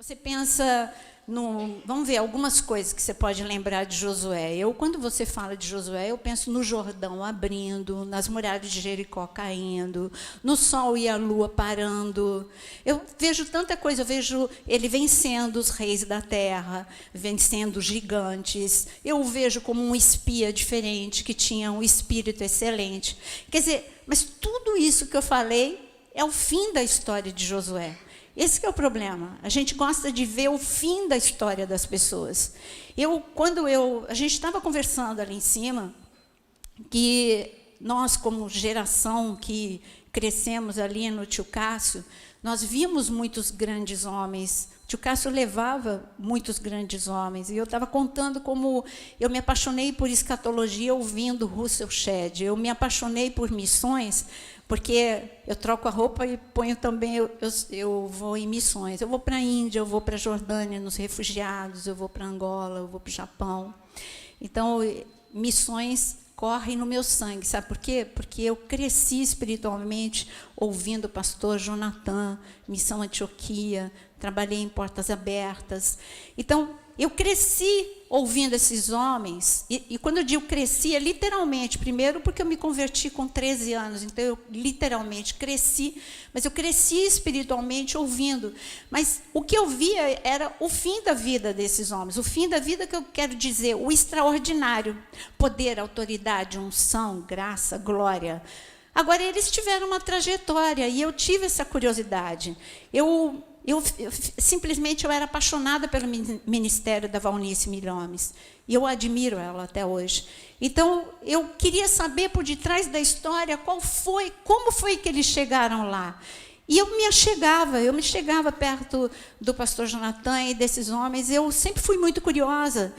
Você pensa vamos ver algumas coisas que você pode lembrar de Josué. Quando você fala de Josué, eu penso no Jordão abrindo, nas muralhas de Jericó caindo, no sol e a lua parando. Eu vejo tanta coisa, eu vejo ele vencendo os reis da terra, vencendo os gigantes. Eu o vejo como um espia diferente, que tinha um espírito excelente. Quer dizer, mas tudo isso que eu falei é o fim da história de Josué. Esse que é o problema. A gente gosta de ver o fim da história das pessoas. A gente estava conversando ali em cima, que nós, como geração que crescemos ali no Tio Cássio, nós vimos muitos grandes homens. O Tio Cássio levava muitos grandes homens. E eu estava contando como eu me apaixonei por escatologia ouvindo Russell Shedd. Eu me apaixonei por missões, porque eu troco a roupa e ponho também, eu vou em missões. Eu vou para a Índia, eu vou para a Jordânia, nos refugiados, eu vou para Angola, eu vou para o Japão. Então, missões correm no meu sangue. Sabe por quê? Porque eu cresci espiritualmente ouvindo o pastor Jonathan, Missão Antioquia, trabalhei em Portas Abertas. Então, eu cresci ouvindo esses homens, e quando eu digo cresci, é literalmente, primeiro porque eu me converti com 13 anos, então eu literalmente cresci, mas eu cresci espiritualmente ouvindo. Mas o que eu via era o fim da vida desses homens, o fim da vida que eu quero dizer, o extraordinário, poder, autoridade, unção, graça, glória. Agora, eles tiveram uma trajetória, e eu tive essa curiosidade. Simplesmente eu era apaixonada pelo ministério da Valnice Milhomes, e eu admiro ela até hoje. Então, eu queria saber por detrás da história como foi que eles chegaram lá. E eu me chegava perto do pastor Jonathan e desses homens, eu sempre fui muito curiosa,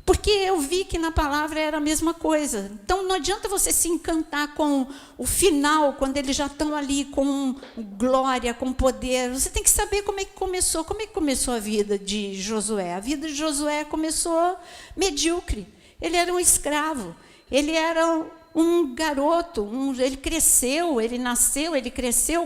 porque eu vi que na palavra era a mesma coisa. Então, não adianta você se encantar com o final, quando eles já estão ali com glória, com poder. Você tem que saber como é que começou. Como é que começou a vida de Josué? A vida de Josué começou medíocre. Ele era um escravo. Ele era um garoto, ele cresceu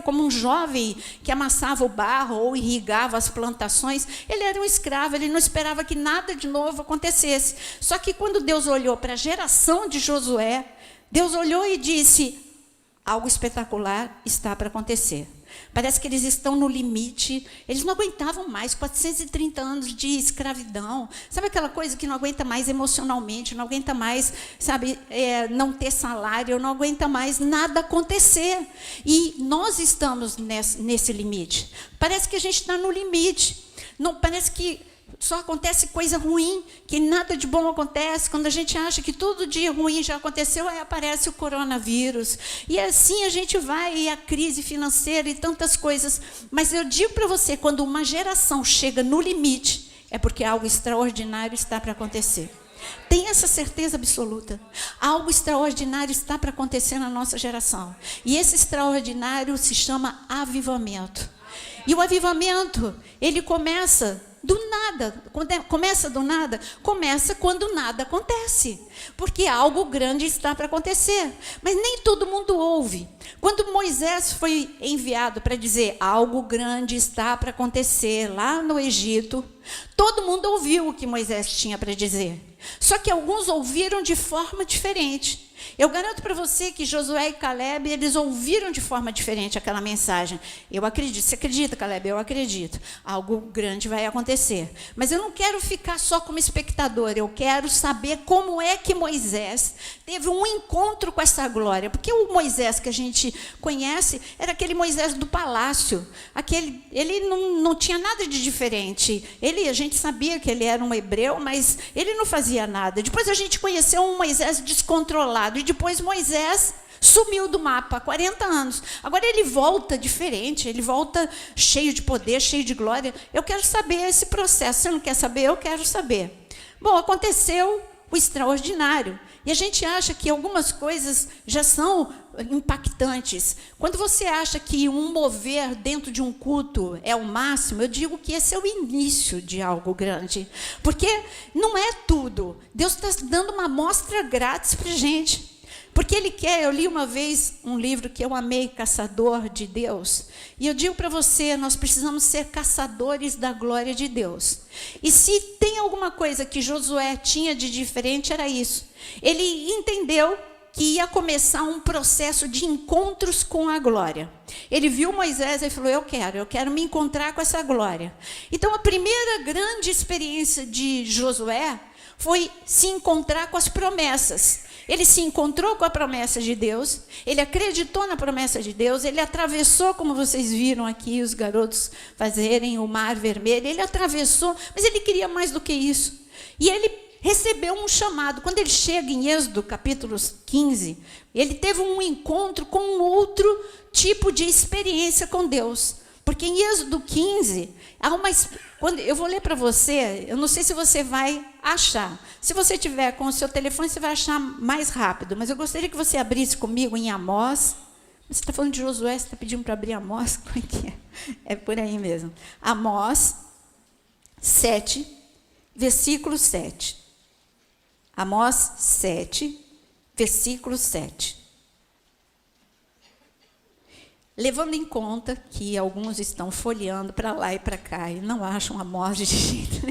como um jovem que amassava o barro ou irrigava as plantações. Ele era um escravo, ele não esperava que nada de novo acontecesse. Só que quando Deus olhou para a geração de Josué, Deus olhou e disse, algo espetacular está para acontecer. Parece que eles estão no limite, eles não aguentavam mais 430 anos de escravidão. Sabe aquela coisa que não aguenta mais emocionalmente, não aguenta mais, sabe, não ter salário, não aguenta mais nada acontecer. E nós estamos nesse limite. Parece que a gente está no limite. Não, parece que só acontece coisa ruim, que nada de bom acontece. Quando a gente acha que tudo de ruim já aconteceu, aí aparece o coronavírus. E assim a gente vai, e a crise financeira e tantas coisas. Mas eu digo para você, quando uma geração chega no limite, é porque algo extraordinário está para acontecer. Tenha essa certeza absoluta. Algo extraordinário está para acontecer na nossa geração. E esse extraordinário se chama avivamento. E o avivamento, ele começa do nada. Começa do nada? Começa quando nada acontece. Porque algo grande está para acontecer. Mas nem todo mundo ouve. Quando Moisés foi enviado para dizer algo grande está para acontecer lá no Egito, todo mundo ouviu o que Moisés tinha para dizer. Só que alguns ouviram de forma diferente. Eu garanto para você que Josué e Caleb, eles ouviram de forma diferente aquela mensagem. Eu acredito. Você acredita, Caleb? Eu acredito. Algo grande vai acontecer. Mas eu não quero ficar só como espectador. Eu quero saber como é que Moisés teve um encontro com essa glória. Porque o Moisés que a gente conhece era aquele Moisés do palácio. Ele não tinha nada de diferente. A gente sabia que ele era um hebreu, mas ele não fazia nada. Depois a gente conheceu um Moisés descontrolado. E depois Moisés sumiu do mapa há 40 anos. Agora ele volta diferente, ele volta cheio de poder, cheio de glória. Eu quero saber esse processo. Você não quer saber? Eu quero saber. Bom, aconteceu o extraordinário. E a gente acha que algumas coisas já são impactantes. Quando você acha que um mover dentro de um culto é o máximo, eu digo que esse é o início de algo grande. Porque não é tudo. Deus está dando uma amostra grátis para a gente. Porque Ele quer, eu li uma vez um livro que eu amei, Caçador de Deus, e eu digo para você, nós precisamos ser caçadores da glória de Deus. E se tem alguma coisa que Josué tinha de diferente, era isso. Ele entendeu que ia começar um processo de encontros com a glória. Ele viu Moisés e falou, eu quero me encontrar com essa glória. Então, a primeira grande experiência de Josué foi se encontrar com as promessas. Ele se encontrou com a promessa de Deus, ele acreditou na promessa de Deus, ele atravessou, como vocês viram aqui, os garotos fazerem o Mar Vermelho, ele atravessou, mas ele queria mais do que isso. E ele recebeu um chamado. Quando ele chega em Êxodo, capítulo 15, ele teve um encontro com um outro tipo de experiência com Deus. Porque em Êxodo 15, eu vou ler para você, eu não sei se você vai achar. Se você tiver com o seu telefone, você vai achar mais rápido. Mas eu gostaria que você abrisse comigo em Amós. Você está falando de Josué, você está pedindo para abrir Amós? Como é que é? É por aí mesmo. Amós 7, versículo 7. Amós 7, versículo 7. Levando em conta que alguns estão folheando para lá e para cá e não acham Amós de jeito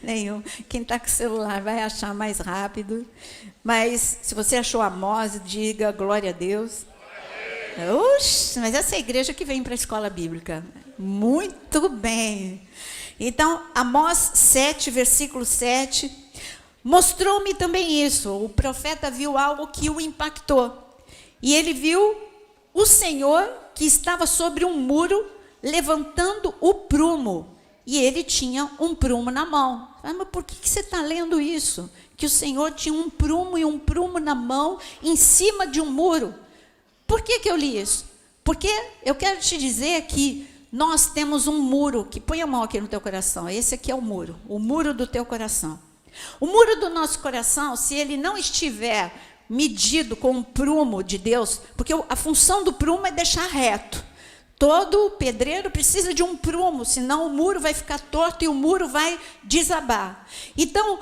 nenhum. Quem está com o celular vai achar mais rápido. Mas se você achou Amós, diga glória a Deus. Oxe, mas essa é a igreja que vem para a escola bíblica. Muito bem. Então, Amós 7, versículo 7... mostrou-me também isso. O profeta viu algo que o impactou. E ele viu o Senhor que estava sobre um muro, levantando o prumo. E ele tinha um prumo na mão. Mas por que você está lendo isso? Que o Senhor tinha um prumo e um prumo na mão, em cima de um muro. Por que eu li isso? Porque eu quero te dizer que nós temos um muro, que põe a mão aqui no teu coração. Esse aqui é o muro do teu coração. O muro do nosso coração, se ele não estiver medido com um prumo de Deus, porque a função do prumo é deixar reto. Todo pedreiro precisa de um prumo, senão o muro vai ficar torto e o muro vai desabar. Então,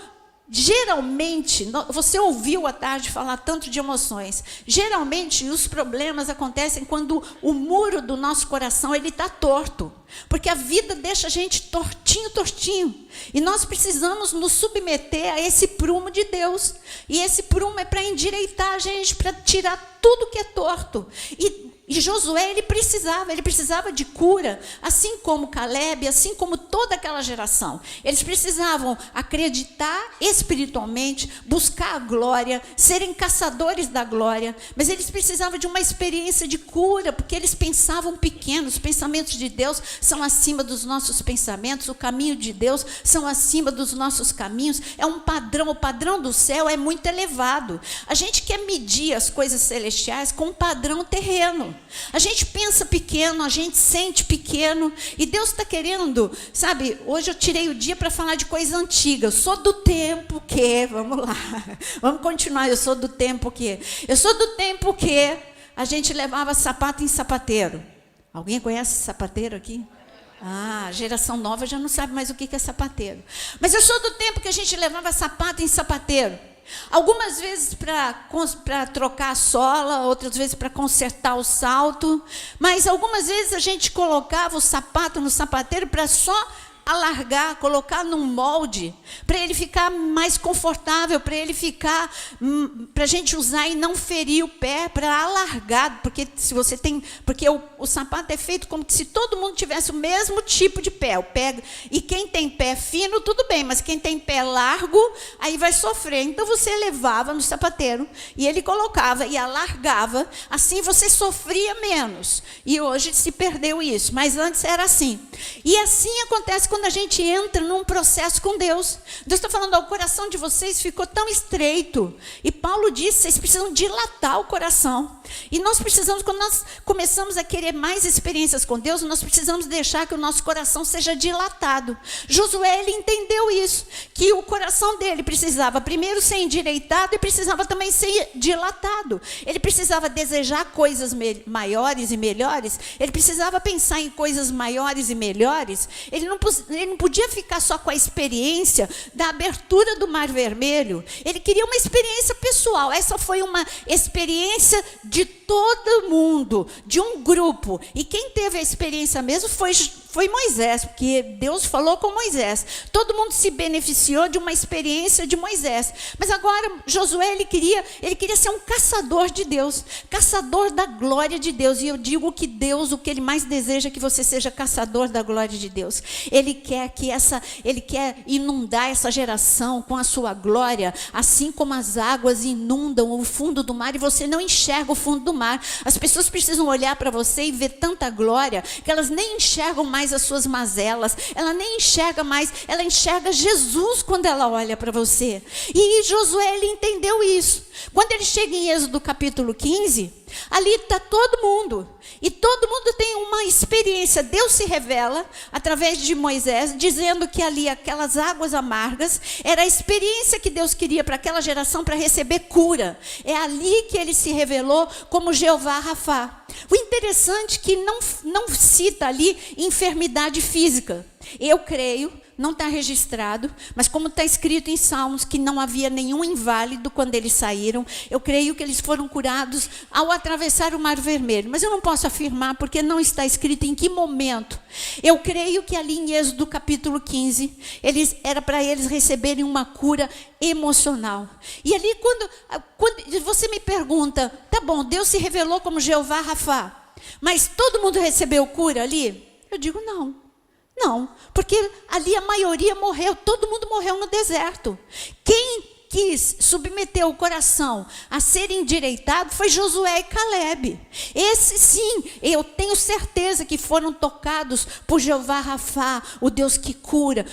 geralmente, você ouviu à tarde falar tanto de emoções, geralmente os problemas acontecem quando o muro do nosso coração está torto, porque a vida deixa a gente tortinho, e nós precisamos nos submeter a esse prumo de Deus, e esse prumo é para endireitar a gente, para tirar tudo que é torto. E Josué, ele precisava de cura, assim como Caleb, assim como toda aquela geração. Eles precisavam acreditar espiritualmente, buscar a glória, serem caçadores da glória, mas eles precisavam de uma experiência de cura, porque eles pensavam pequeno. Os pensamentos de Deus são acima dos nossos pensamentos, o caminho de Deus são acima dos nossos caminhos. É um padrão, o padrão do céu é muito elevado. A gente quer medir as coisas celestiais com um padrão terreno. A gente pensa pequeno, a gente sente pequeno, e Deus está querendo, sabe, hoje eu tirei o dia para falar de coisa antiga. Eu sou do tempo que, vamos lá, vamos continuar, eu sou do tempo que a gente levava sapato em sapateiro. Alguém conhece sapateiro aqui? Ah, a geração nova já não sabe mais o que é sapateiro. Mas eu sou do tempo que a gente levava sapato em sapateiro. Algumas vezes para trocar a sola, outras vezes para consertar o salto, mas algumas vezes a gente colocava o sapato no sapateiro para só alargar, colocar num molde, para ele ficar mais confortável, para ele ficar, para a gente usar e não ferir o pé, para alargar, porque se você tem, porque o sapato é feito como se todo mundo tivesse o mesmo tipo de pé, e quem tem pé fino, tudo bem, mas quem tem pé largo, aí vai sofrer. Então você levava no sapateiro, e ele colocava e alargava, assim você sofria menos, e hoje se perdeu isso, mas antes era assim. E assim acontece quando a gente entra num processo com Deus. Deus está falando, o coração de vocês ficou tão estreito. E Paulo disse, vocês precisam dilatar o coração. E nós precisamos, quando nós começamos a querer mais experiências com Deus, nós precisamos deixar que o nosso coração seja dilatado. Josué, ele entendeu isso, que o coração dele precisava primeiro ser endireitado e precisava também ser dilatado. Ele precisava desejar coisas maiores e melhores, ele precisava pensar em coisas maiores e melhores, ele não não podia ficar só com a experiência da abertura do Mar Vermelho. Ele queria uma experiência pessoal. Essa foi uma experiência de todo mundo, de um grupo. E quem teve a experiência mesmo foi Moisés, porque Deus falou com Moisés. Todo mundo se beneficiou de uma experiência de Moisés. Mas agora Josué, ele queria ser um caçador de Deus, caçador da glória de Deus. E eu digo que Deus, o que Ele mais deseja é que você seja caçador da glória de Deus. Ele quer inundar essa geração com a sua glória, assim como as águas inundam o fundo do mar e você não enxerga o fundo do mar. As pessoas precisam olhar para você e ver tanta glória que elas nem enxergam mais as suas mazelas, ela nem enxerga mais, ela enxerga Jesus quando ela olha para você. E Josué, ele entendeu isso. Quando ele chega em Êxodo capítulo 15, ali está todo mundo, e todo mundo tem uma experiência. Deus se revela através de Moisés, dizendo que ali aquelas águas amargas era a experiência que Deus queria para aquela geração para receber cura. É ali que ele se revelou como Jeová Rafá. O interessante é que não cita ali enfermidade física. Eu creio, não está registrado, mas como está escrito em Salmos que não havia nenhum inválido quando eles saíram, eu creio que eles foram curados ao atravessar o Mar Vermelho. Mas eu não posso afirmar porque não está escrito em que momento. Eu creio que ali em Êxodo capítulo 15, era para eles receberem uma cura emocional. E ali quando você me pergunta, tá bom, Deus se revelou como Jeová Rafá, mas todo mundo recebeu cura ali? Eu digo não. Não, porque ali a maioria morreu, todo mundo morreu no deserto. Quem quis submeter o coração a ser endireitado foi Josué e Calebe. Esses sim, eu tenho certeza que foram tocados por Jeová Rafá, o Deus que cura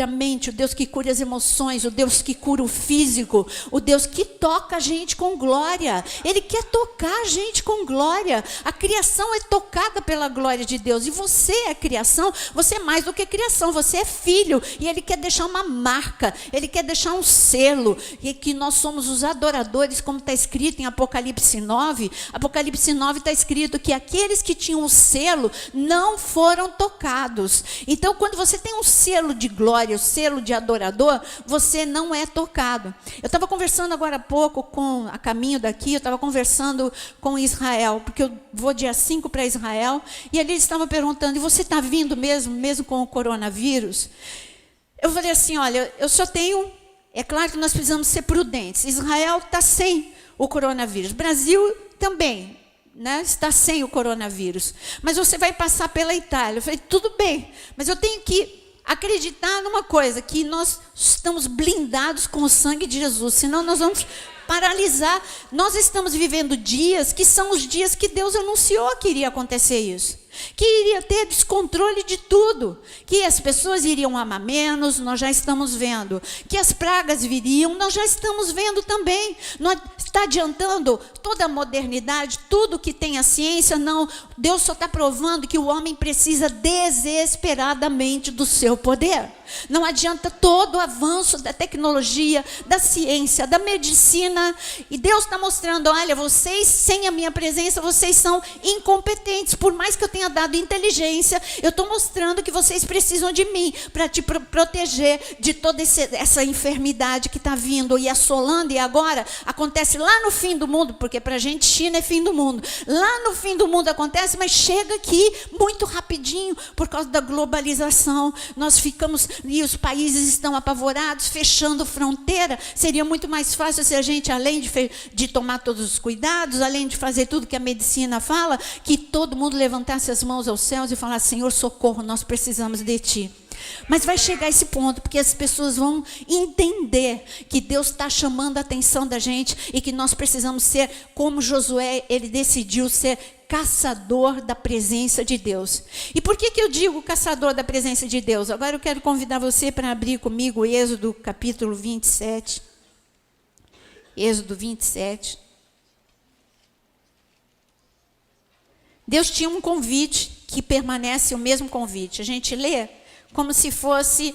a mente, o Deus que cura as emoções, o Deus que cura o físico, o Deus que toca a gente com glória. Ele quer tocar a gente com glória. A criação é tocada pela glória de Deus, e você é criação, você é mais do que criação, você é filho, e Ele quer deixar uma marca, Ele quer deixar um selo, e que nós somos os adoradores, como está escrito em Apocalipse 9. Apocalipse 9 está escrito que aqueles que tinham o selo não foram tocados. Então, quando você tem um selo de glória, o selo de adorador, você não é tocado. Eu estava conversando agora há pouco, a caminho daqui, eu estava conversando com Israel, porque eu vou dia 5 para Israel, e ali eles estavam perguntando, e você está vindo mesmo com o coronavírus? Eu falei assim, olha, eu só tenho... É claro que nós precisamos ser prudentes. Israel está sem o coronavírus. Brasil também, né, está sem o coronavírus. Mas você vai passar pela Itália. Eu falei, tudo bem, mas eu tenho que acreditar numa coisa, que nós estamos blindados com o sangue de Jesus, senão nós vamos paralisar. Nós estamos vivendo dias que são os dias que Deus anunciou que iria acontecer isso, que iria ter descontrole de tudo, que as pessoas iriam amar menos, nós já estamos vendo, que as pragas viriam, nós já estamos vendo também. Não está adiantando toda a modernidade, tudo que tem a ciência, não. Deus só está provando que o homem precisa desesperadamente do seu poder. Não adianta todo o avanço da tecnologia, da ciência, da medicina, e Deus está mostrando, olha, vocês sem a minha presença, vocês são incompetentes. Por mais que eu tenha dado inteligência, eu estou mostrando que vocês precisam de mim para te proteger de toda essa enfermidade que está vindo e assolando. E agora acontece lá no fim do mundo, porque para a gente China é fim do mundo. Lá no fim do mundo acontece, mas chega aqui muito rapidinho por causa da globalização. Nós ficamos, e os países estão apavorados, fechando fronteira. Seria muito mais fácil se a gente, além de tomar todos os cuidados, além de fazer tudo que a medicina fala, que todo mundo levantasse as mãos aos céus e falasse, Senhor, socorro, nós precisamos de Ti. Mas vai chegar esse ponto, porque as pessoas vão entender que Deus está chamando a atenção da gente e que nós precisamos ser como Josué, ele decidiu ser caçador da presença de Deus. E por que eu digo caçador da presença de Deus? Agora eu quero convidar você para abrir comigo Êxodo capítulo 27. Êxodo 27. Deus tinha um convite que permanece o mesmo convite. A gente lê como se fosse,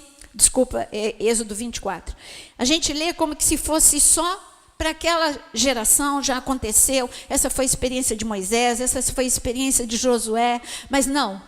Êxodo 24. A gente lê como que se fosse só para aquela geração, já aconteceu, essa foi a experiência de Moisés, essa foi a experiência de Josué, mas não.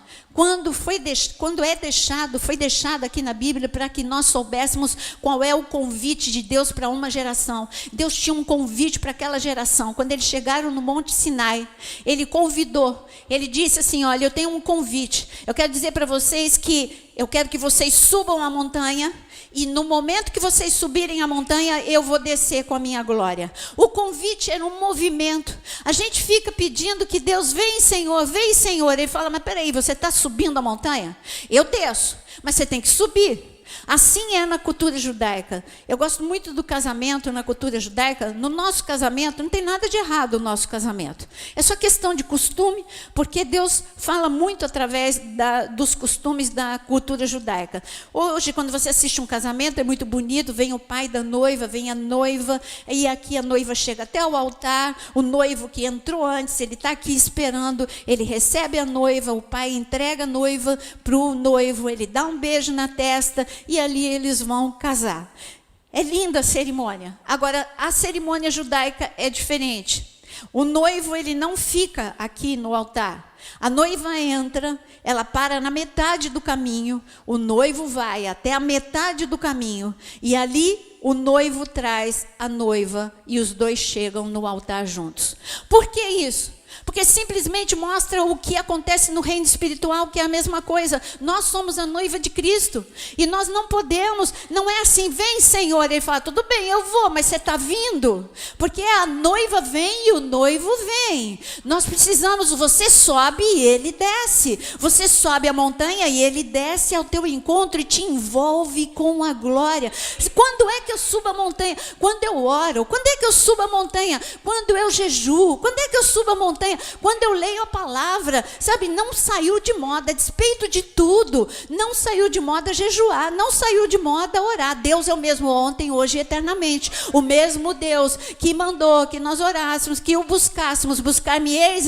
foi deixado aqui na Bíblia para que nós soubéssemos qual é o convite de Deus para uma geração. Deus tinha um convite para aquela geração. Quando eles chegaram no Monte Sinai, ele convidou, ele disse assim: olha, eu tenho um convite, eu quero dizer para vocês que eu quero que vocês subam a montanha, e no momento que vocês subirem a montanha, eu vou descer com a minha glória. O convite era um movimento. A gente fica pedindo que Deus vem, Senhor, vem, Senhor. Ele fala: mas peraí, você está subindo a montanha? Eu desço, mas você tem que subir. Assim é na cultura judaica. Eu gosto muito do casamento na cultura judaica. No nosso casamento, não tem nada de errado no nosso casamento. É só questão de costume, porque Deus fala muito através dos costumes da cultura judaica. Hoje, quando você assiste um casamento, é muito bonito, vem o pai da noiva, vem a noiva, e aqui a noiva chega até o altar, o noivo que entrou antes, ele está aqui esperando, ele recebe a noiva, o pai entrega a noiva para o noivo, ele dá um beijo na testa, e ali eles vão casar. É linda a cerimônia. Agora, a cerimônia judaica é diferente. O noivo, ele não fica aqui no altar. A noiva entra, ela para na metade do caminho, o noivo vai até a metade do caminho, e ali o noivo traz a noiva, e os dois chegam no altar juntos. Por que isso? Porque simplesmente mostra o que acontece no reino espiritual, que é a mesma coisa. Nós somos a noiva de Cristo. E nós não podemos, não é assim: vem, Senhor. Ele fala: tudo bem, eu vou, mas você está vindo? Porque a noiva vem e o noivo vem. Nós precisamos, você sobe e ele desce. Você sobe a montanha e ele desce ao teu encontro e te envolve com a glória. Quando é que eu subo a montanha? Quando eu oro. Quando é que eu subo a montanha? Quando eu jejuo. Quando é que eu subo a montanha? Quando eu leio a palavra, sabe, não saiu de moda, a despeito de tudo, não saiu de moda jejuar, não saiu de moda orar. Deus é o mesmo ontem, hoje e eternamente. O mesmo Deus que mandou que nós orássemos, que o buscássemos, buscar-me-eis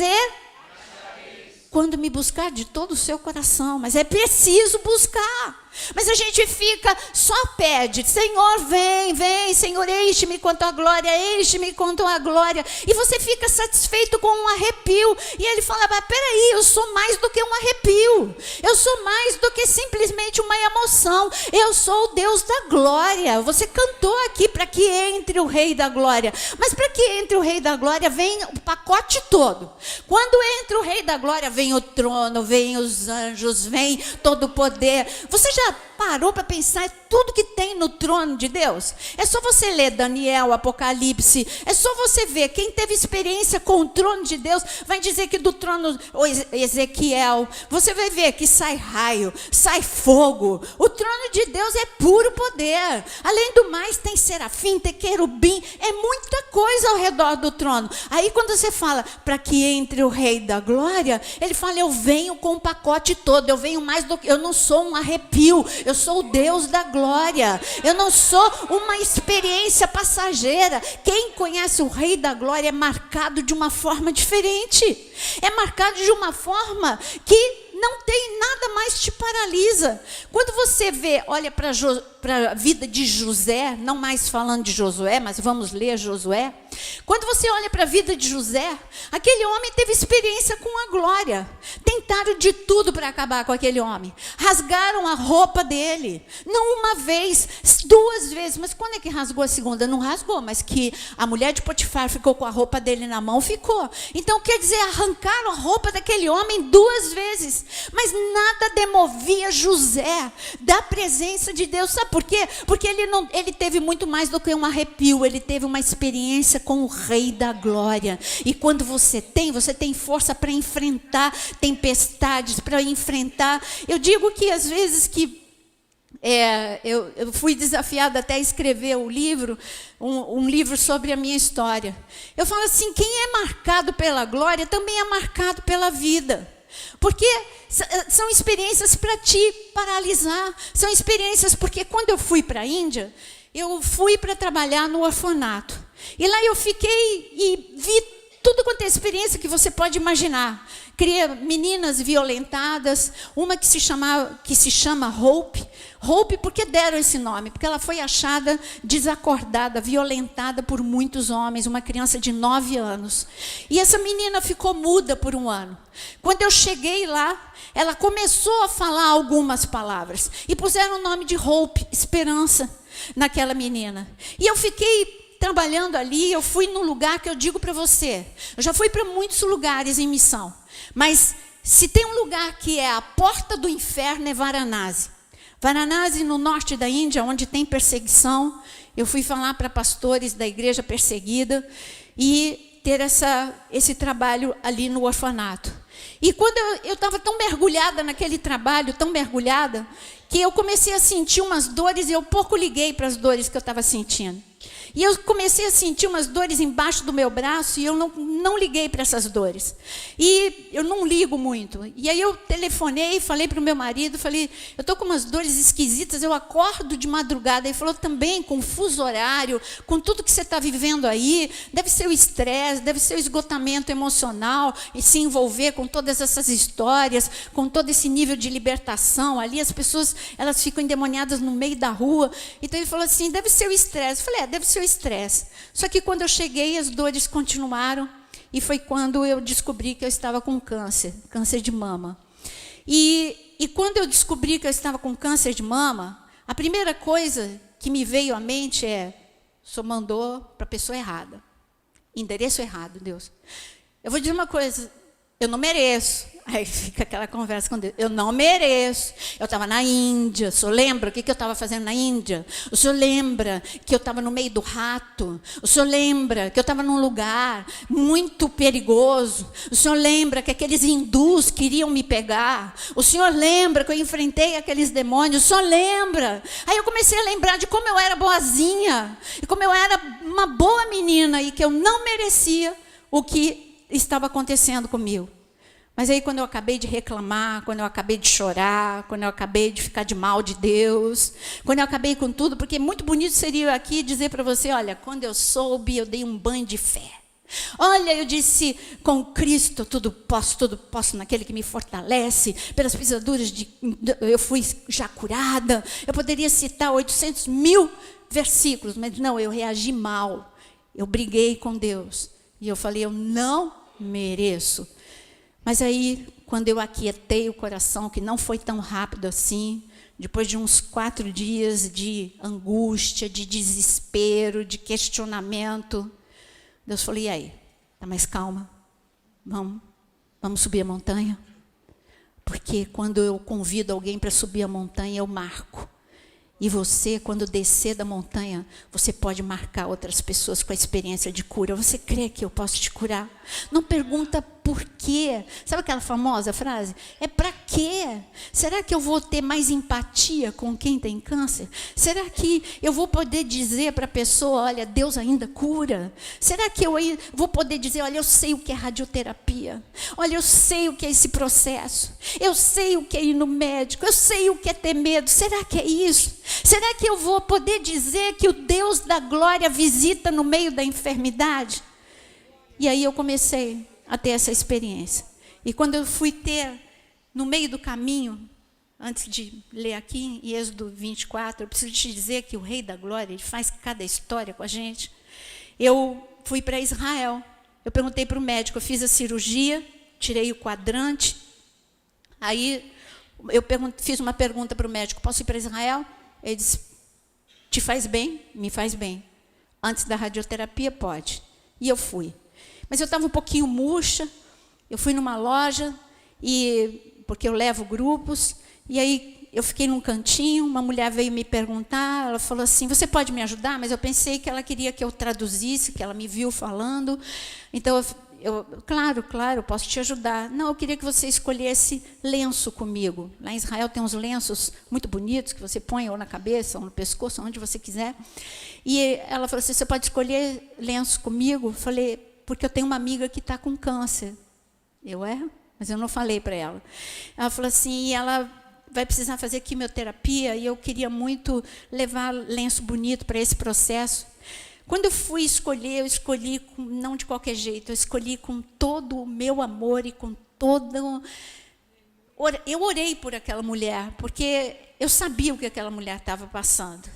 quando me buscar de todo o seu coração. Mas é preciso buscar. Mas a gente fica, só pede: Senhor, vem, vem, Senhor, enche-me com a tua glória, enche-me com a tua glória. E você fica satisfeito com um arrepio. E ele fala: mas peraí, eu sou mais do que um arrepio. Eu sou mais do que simplesmente uma emoção. Eu sou o Deus da glória. Você cantou aqui para que entre o Rei da Glória. Mas para que entre o Rei da Glória, vem o pacote todo. Quando entra o Rei da Glória, vem o trono, vem os anjos, vem todo o poder. Você já parou para pensar tudo que tem no trono de Deus? É só você ler Daniel, Apocalipse, é só você ver. Quem teve experiência com o trono de Deus vai dizer que do trono, Ezequiel, você vai ver que sai raio, sai fogo. O trono de Deus é puro poder. Além do mais, tem serafim, tem querubim, é muita coisa ao redor do trono. Aí quando você fala para que entre o Rei da Glória, ele fala: eu venho com o pacote todo, eu venho mais do que, eu não sou um arrepio, eu sou o Deus da glória. Eu não sou uma experiência passageira. Quem conhece o Rei da Glória é marcado de uma forma diferente. É marcado de uma forma que não tem nada mais te paralisa. Quando você vê, olha para a vida de José, não mais falando de Josué, mas vamos ler Josué. Quando você olha para a vida de José, aquele homem teve experiência com a glória. Tentaram de tudo para acabar com aquele homem. Rasgaram a roupa dele. Não uma vez, duas vezes. Mas quando é que rasgou a segunda? Não rasgou, mas que a mulher de Potifar ficou com a roupa dele na mão, ficou. Então quer dizer, arrancaram a roupa daquele homem duas vezes. Mas nada demovia José da presença de Deus. Sabe por quê? Porque ele teve muito mais do que um arrepio. Ele teve uma experiência com o Rei da Glória. E quando você tem força para enfrentar tempestades, para enfrentar. Eu digo que às vezes que eu fui desafiada até a escrever o livro, um livro sobre a minha história. Eu falo assim: quem é marcado pela glória também é marcado pela vida. Porque são experiências para te paralisar. São experiências, porque quando eu fui para a Índia, eu fui para trabalhar no orfanato. E lá eu fiquei e vi tudo quanto é experiência que você pode imaginar. Criei meninas violentadas, uma que se chama Hope. Hope, por que deram esse nome? Porque ela foi achada desacordada, violentada por muitos homens, uma criança de 9 anos. E essa menina ficou muda por 1 ano. Quando eu cheguei lá, ela começou a falar algumas palavras. E puseram o nome de Hope, esperança, naquela menina. E eu fiquei trabalhando ali, eu fui num lugar que eu digo para você, eu já fui para muitos lugares em missão, mas se tem um lugar que é a porta do inferno é Varanasi. Varanasi, no norte da Índia, onde tem perseguição. Eu fui falar para pastores da igreja perseguida e ter esse trabalho ali no orfanato. E quando eu estava tão mergulhada naquele trabalho, tão mergulhada, que eu comecei a sentir umas dores e eu pouco liguei para as dores que eu estava sentindo. E eu comecei a sentir umas dores embaixo do meu braço e eu não liguei para essas dores. E eu não ligo muito. E aí eu telefonei, falei para o meu marido, falei, eu estou com umas dores esquisitas, eu acordo de madrugada. Ele falou também, com o fuso horário, com tudo que você está vivendo aí, deve ser o estresse, deve ser o esgotamento emocional, e se envolver com todas essas histórias, com todo esse nível de libertação. Ali as pessoas, elas ficam endemoniadas no meio da rua. Então ele falou assim, deve ser o estresse. Eu falei, deve ser o estresse. Só que quando eu cheguei, as dores continuaram, e foi quando eu descobri que eu estava com câncer de mama. E quando eu descobri que eu estava com câncer de mama, a primeira coisa que me veio à mente o senhor mandou para a pessoa errada. Endereço errado, Deus. Eu vou dizer uma coisa, eu não mereço. Aí fica aquela conversa com Deus. Eu não mereço. Eu estava na Índia. O senhor lembra o que eu estava fazendo na Índia? O senhor lembra que eu estava no meio do rato? O senhor lembra que eu estava num lugar muito perigoso? O senhor lembra que aqueles hindus queriam me pegar? O senhor lembra que eu enfrentei aqueles demônios? O senhor lembra? Aí eu comecei a lembrar de como eu era boazinha. E como eu era uma boa menina e que eu não merecia o que estava acontecendo comigo. Mas aí quando eu acabei de reclamar, quando eu acabei de chorar, quando eu acabei de ficar de mal de Deus, quando eu acabei com tudo, porque muito bonito seria eu aqui dizer para você, olha, quando eu soube, eu dei um banho de fé. Olha, eu disse, com Cristo tudo posso naquele que me fortalece, pelas pisaduras eu fui já curada. Eu poderia citar 800.000 versículos, mas não, eu reagi mal. Eu briguei com Deus e eu falei, eu não mereço. Mas aí, quando eu aquietei o coração, que não foi tão rápido assim, depois de uns 4 dias de angústia, de desespero, de questionamento, Deus falou, e aí? Está mais calma? Vamos subir a montanha? Porque quando eu convido alguém para subir a montanha, eu marco. E você, quando descer da montanha, você pode marcar outras pessoas com a experiência de cura. Você crê que eu posso te curar? Não pergunta por quê. Sabe aquela famosa frase? É para quê? Será que eu vou ter mais empatia com quem tem câncer? Será que eu vou poder dizer para a pessoa, olha, Deus ainda cura? Será que eu vou poder dizer, olha, eu sei o que é radioterapia. Olha, eu sei o que é esse processo. Eu sei o que é ir no médico. Eu sei o que é ter medo. Será que é isso? Será que eu vou poder dizer que o Deus da glória visita no meio da enfermidade? E aí eu comecei a ter essa experiência. E quando eu fui ter, no meio do caminho, antes de ler aqui, em Êxodo 24, eu preciso te dizer que o Rei da Glória, ele faz cada história com a gente. Eu fui para Israel. Eu perguntei para o médico, eu fiz a cirurgia, tirei o quadrante. Aí eu fiz uma pergunta para o médico, posso ir para Israel? Ele disse, te faz bem? Me faz bem. Antes da radioterapia, pode. E eu fui. Mas eu estava um pouquinho murcha, eu fui numa loja, porque eu levo grupos, e aí eu fiquei num cantinho, uma mulher veio me perguntar, ela falou assim, você pode me ajudar? Mas eu pensei que ela queria que eu traduzisse, que ela me viu falando. Então, claro, posso te ajudar. Não, eu queria que você escolhesse lenço comigo. Lá em Israel tem uns lenços muito bonitos que você põe ou na cabeça, ou no pescoço, onde você quiser. E ela falou assim, você pode escolher lenço comigo? Eu falei, porque eu tenho uma amiga que está com câncer. Mas eu não falei para ela. Ela falou assim, ela vai precisar fazer quimioterapia, e eu queria muito levar lenço bonito para esse processo. Quando eu fui escolher, eu escolhi não de qualquer jeito, eu escolhi com todo o meu amor e com todo... Eu orei por aquela mulher, porque eu sabia o que aquela mulher estava passando.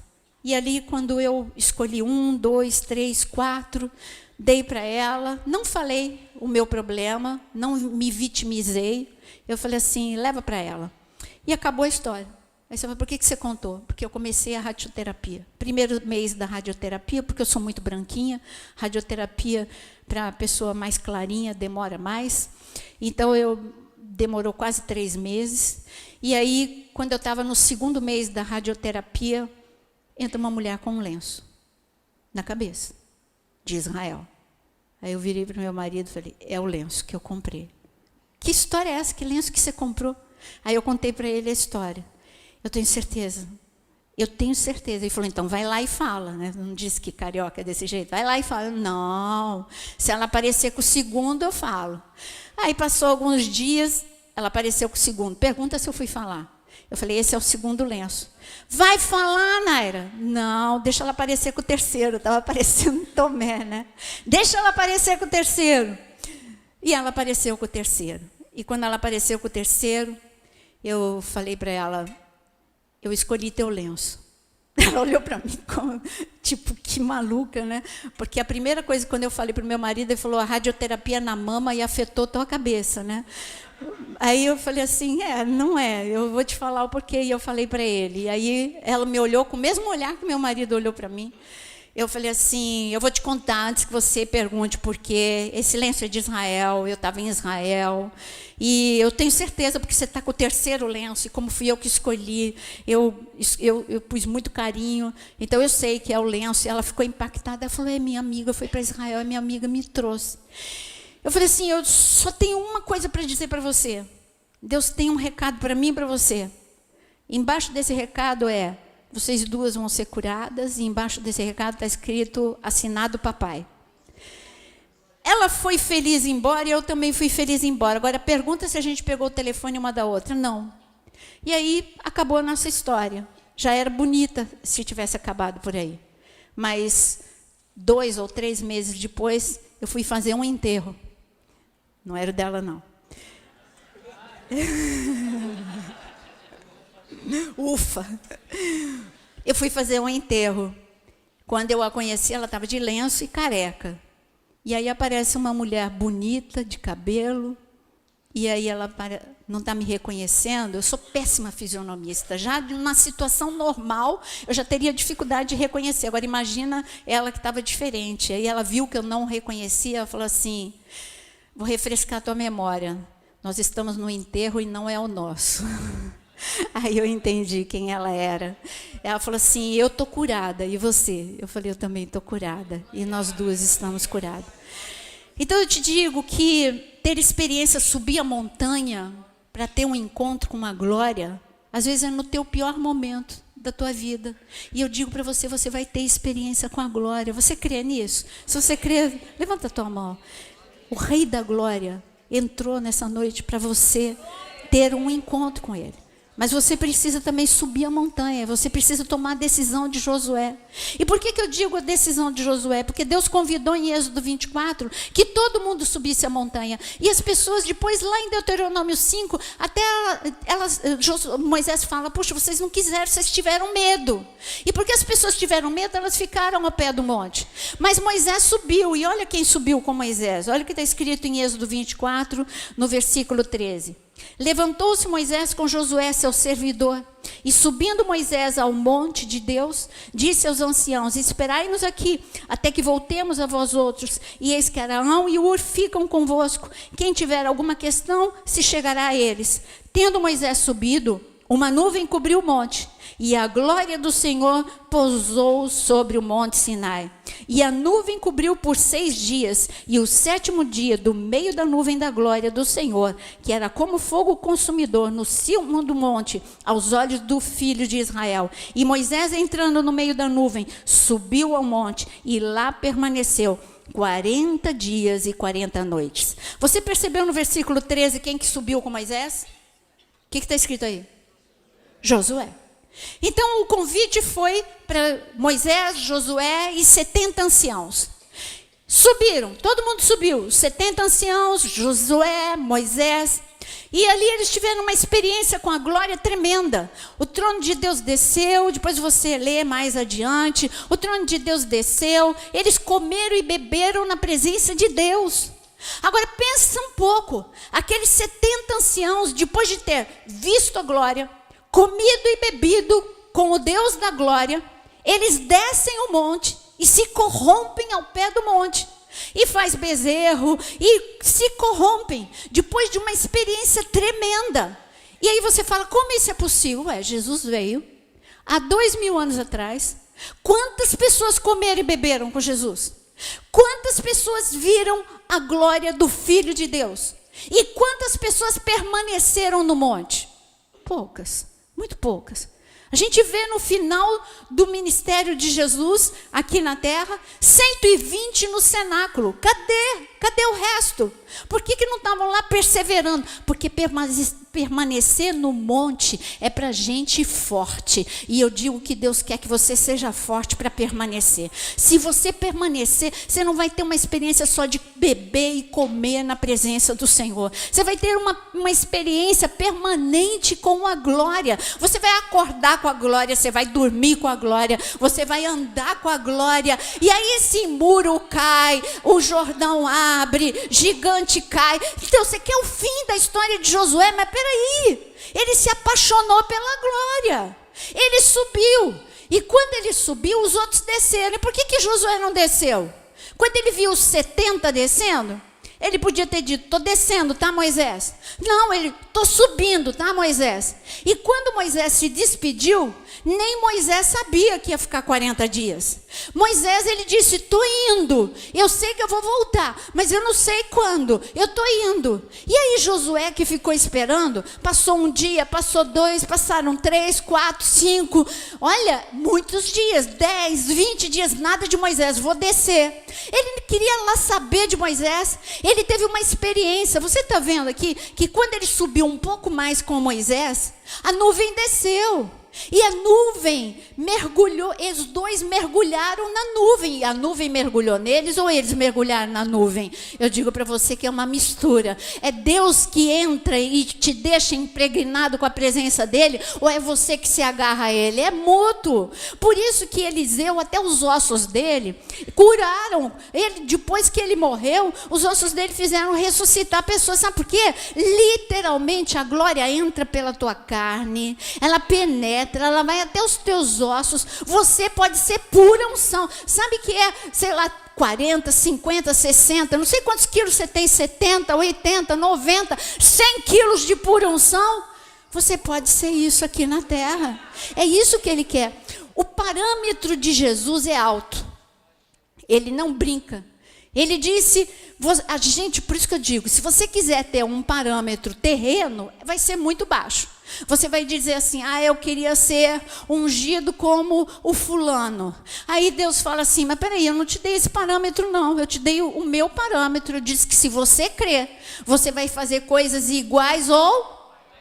E ali, quando eu escolhi 1, 2, 3, 4, dei para ela, não falei o meu problema, não me vitimizei. Eu falei assim, leva para ela. E acabou a história. Aí você fala, por que você contou? Porque eu comecei a radioterapia. Primeiro mês da radioterapia, porque eu sou muito branquinha. Radioterapia, para a pessoa mais clarinha, demora mais. Então, demorou quase 3 meses. E aí, quando eu estava no segundo mês da radioterapia, entra uma mulher com um lenço na cabeça, de Israel. Aí eu virei para o meu marido e falei, é o lenço que eu comprei. Que história é essa? Que lenço que você comprou? Aí eu contei para ele a história. Eu tenho certeza. Eu tenho certeza. Ele falou, então vai lá e fala. Né? Não disse que carioca é desse jeito. Vai lá e fala. Não, se ela aparecer com o segundo, eu falo. Aí passou alguns dias, ela apareceu com o segundo. Pergunta se eu fui falar. Eu falei, esse é o segundo lenço. Vai falar, Naira? Não, deixa ela aparecer com o terceiro. Estava aparecendo Tomé, né? Deixa ela aparecer com o terceiro. E ela apareceu com o terceiro. E quando ela apareceu com o terceiro, eu falei para ela, eu escolhi teu lenço. Ela olhou para mim como, tipo, que maluca, né? Porque a primeira coisa, quando eu falei para o meu marido, ele falou, a radioterapia na mama e afetou tua cabeça, né? Aí eu falei assim, não é, eu vou te falar o porquê. E eu falei para ele. E aí ela me olhou com o mesmo olhar que meu marido olhou para mim. Eu falei assim, eu vou te contar antes que você pergunte por quê. Esse lenço é de Israel, eu estava em Israel. E eu tenho certeza, porque você está com o terceiro lenço, e como fui eu que escolhi, eu pus muito carinho. Então eu sei que é o lenço. E ela ficou impactada, ela falou, é minha amiga, eu fui para Israel, é minha amiga, me trouxe. Eu falei assim, eu só tenho uma coisa para dizer para você. Deus tem um recado para mim e para você. Embaixo desse recado vocês duas vão ser curadas, e embaixo desse recado está escrito, assinado papai. Ela foi feliz embora e eu também fui feliz embora. Agora, pergunta se a gente pegou o telefone uma da outra. Não. E aí, acabou a nossa história. Já era bonita se tivesse acabado por aí. Mas 2 ou 3 meses depois, eu fui fazer um enterro. Não era dela, não. Ufa! Eu fui fazer um enterro. Quando eu a conheci, ela estava de lenço e careca. E aí aparece uma mulher bonita, de cabelo, e aí ela não está me reconhecendo. Eu sou péssima fisionomista. Já de uma situação normal, eu já teria dificuldade de reconhecer. Agora, imagina ela que estava diferente. Aí ela viu que eu não reconhecia, ela falou assim, vou refrescar a tua memória. Nós estamos no enterro e não é o nosso. Aí eu entendi quem ela era. Ela falou assim, eu estou curada, e você? Eu falei, eu também estou curada, e nós duas estamos curadas. Então eu te digo que ter experiência, subir a montanha para ter um encontro com uma glória, às vezes é no teu pior momento da tua vida. E eu digo para você, você vai ter experiência com a glória. Você crê nisso? Se você crê, levanta a tua mão. O Rei da Glória entrou nessa noite para você ter um encontro com Ele. Mas você precisa também subir a montanha, você precisa tomar a decisão de Josué. E por que eu digo a decisão de Josué? Porque Deus convidou em Êxodo 24 que todo mundo subisse a montanha. E as pessoas depois, lá em Deuteronômio 5, até Moisés fala, puxa, vocês não quiseram, vocês tiveram medo. E porque as pessoas tiveram medo, elas ficaram ao pé do monte. Mas Moisés subiu, e olha quem subiu com Moisés. Olha o que está escrito em Êxodo 24, no versículo 13. Levantou-se Moisés com Josué, seu servidor, e subindo Moisés ao monte de Deus, disse aos anciãos, esperai-nos aqui, até que voltemos a vós outros, e eis que Arão e Ur ficam convosco, quem tiver alguma questão, se chegará a eles. Tendo Moisés subido, uma nuvem cobriu o monte, e a glória do Senhor pousou sobre o monte Sinai. E a nuvem cobriu por 6 dias, e o 7º dia, do meio da nuvem da glória do Senhor, que era como fogo consumidor no cimo do monte, aos olhos do filho de Israel. E Moisés, entrando no meio da nuvem, subiu ao monte, e lá permaneceu 40 dias e 40 noites. Você percebeu no versículo 13 quem que subiu com Moisés? O que está escrito aí? Josué. Então o convite foi para Moisés, Josué e 70 anciãos. Subiram, todo mundo subiu, 70 anciãos, Josué, Moisés. E ali eles tiveram uma experiência com a glória tremenda. O trono de Deus desceu, depois você lê mais adiante. O trono de Deus desceu, eles comeram e beberam na presença de Deus. Agora pensa um pouco, aqueles 70 anciãos, depois de ter visto a glória, comido e bebido com o Deus da glória, eles descem o monte e se corrompem ao pé do monte. E faz bezerro, e se corrompem, depois de uma experiência tremenda. E aí você fala, como isso é possível? Jesus veio, há 2000 anos atrás. Quantas pessoas comeram e beberam com Jesus? Quantas pessoas viram a glória do Filho de Deus? E quantas pessoas permaneceram no monte? Poucas, muito poucas. A gente vê no final do ministério de Jesus, aqui na terra, 120 no cenáculo. Cadê o resto? Por que não estavam lá perseverando? Porque permanecer no monte é para gente forte. E eu digo que Deus quer que você seja forte para permanecer. Se você permanecer, você não vai ter uma experiência só de beber e comer na presença do Senhor. Você vai ter uma experiência permanente com a glória. Você vai acordar com a glória, você vai dormir com a glória, você vai andar com a glória. E aí esse muro cai, o Jordão abre, gigante cai. Então você quer o fim da história de Josué, mas peraí, ele se apaixonou pela glória, ele subiu, e quando ele subiu, os outros desceram. E por que Josué não desceu? Quando ele viu os 70 descendo, ele podia ter dito, estou descendo, tá, Moisés? Não, ele, estou subindo, tá, Moisés? E quando Moisés se despediu, nem Moisés sabia que ia ficar 40 dias. Moisés, ele disse, estou indo, eu sei que eu vou voltar, mas eu não sei quando, eu estou indo. E aí Josué, que ficou esperando, passou um dia, passou 2, passaram 3, 4, 5, olha, muitos dias, 10, 20 dias, nada de Moisés, vou descer. Ele queria lá saber de Moisés, ele teve uma experiência. Você está vendo aqui, que quando ele subiu um pouco mais com Moisés, a nuvem desceu. E a nuvem mergulhou, eles dois mergulharam na nuvem. E a nuvem mergulhou neles ou eles mergulharam na nuvem? Eu digo para você que é uma mistura. É Deus que entra e te deixa impregnado com a presença dele, ou é você que se agarra a ele? É mútuo. Por isso que Eliseu, até os ossos dele, curaram. Ele, depois que ele morreu, os ossos dele fizeram ressuscitar pessoas. Sabe por quê? Literalmente a glória entra pela tua carne, ela penetra, ela vai até os teus ossos. Você pode ser pura unção. Sabe que é, sei lá, 40, 50, 60, não sei quantos quilos você tem, 70, 80, 90, 100 quilos de pura unção. Você pode ser isso aqui na terra. É isso que ele quer. O parâmetro de Jesus é alto. Ele não brinca. Ele disse, a gente, por isso que eu digo, se você quiser ter um parâmetro terreno, vai ser muito baixo. Você vai dizer assim, eu queria ser ungido como o fulano. Aí Deus fala assim, mas peraí, eu não te dei esse parâmetro não, eu te dei o meu parâmetro. Eu disse que se você crer, você vai fazer coisas iguais ou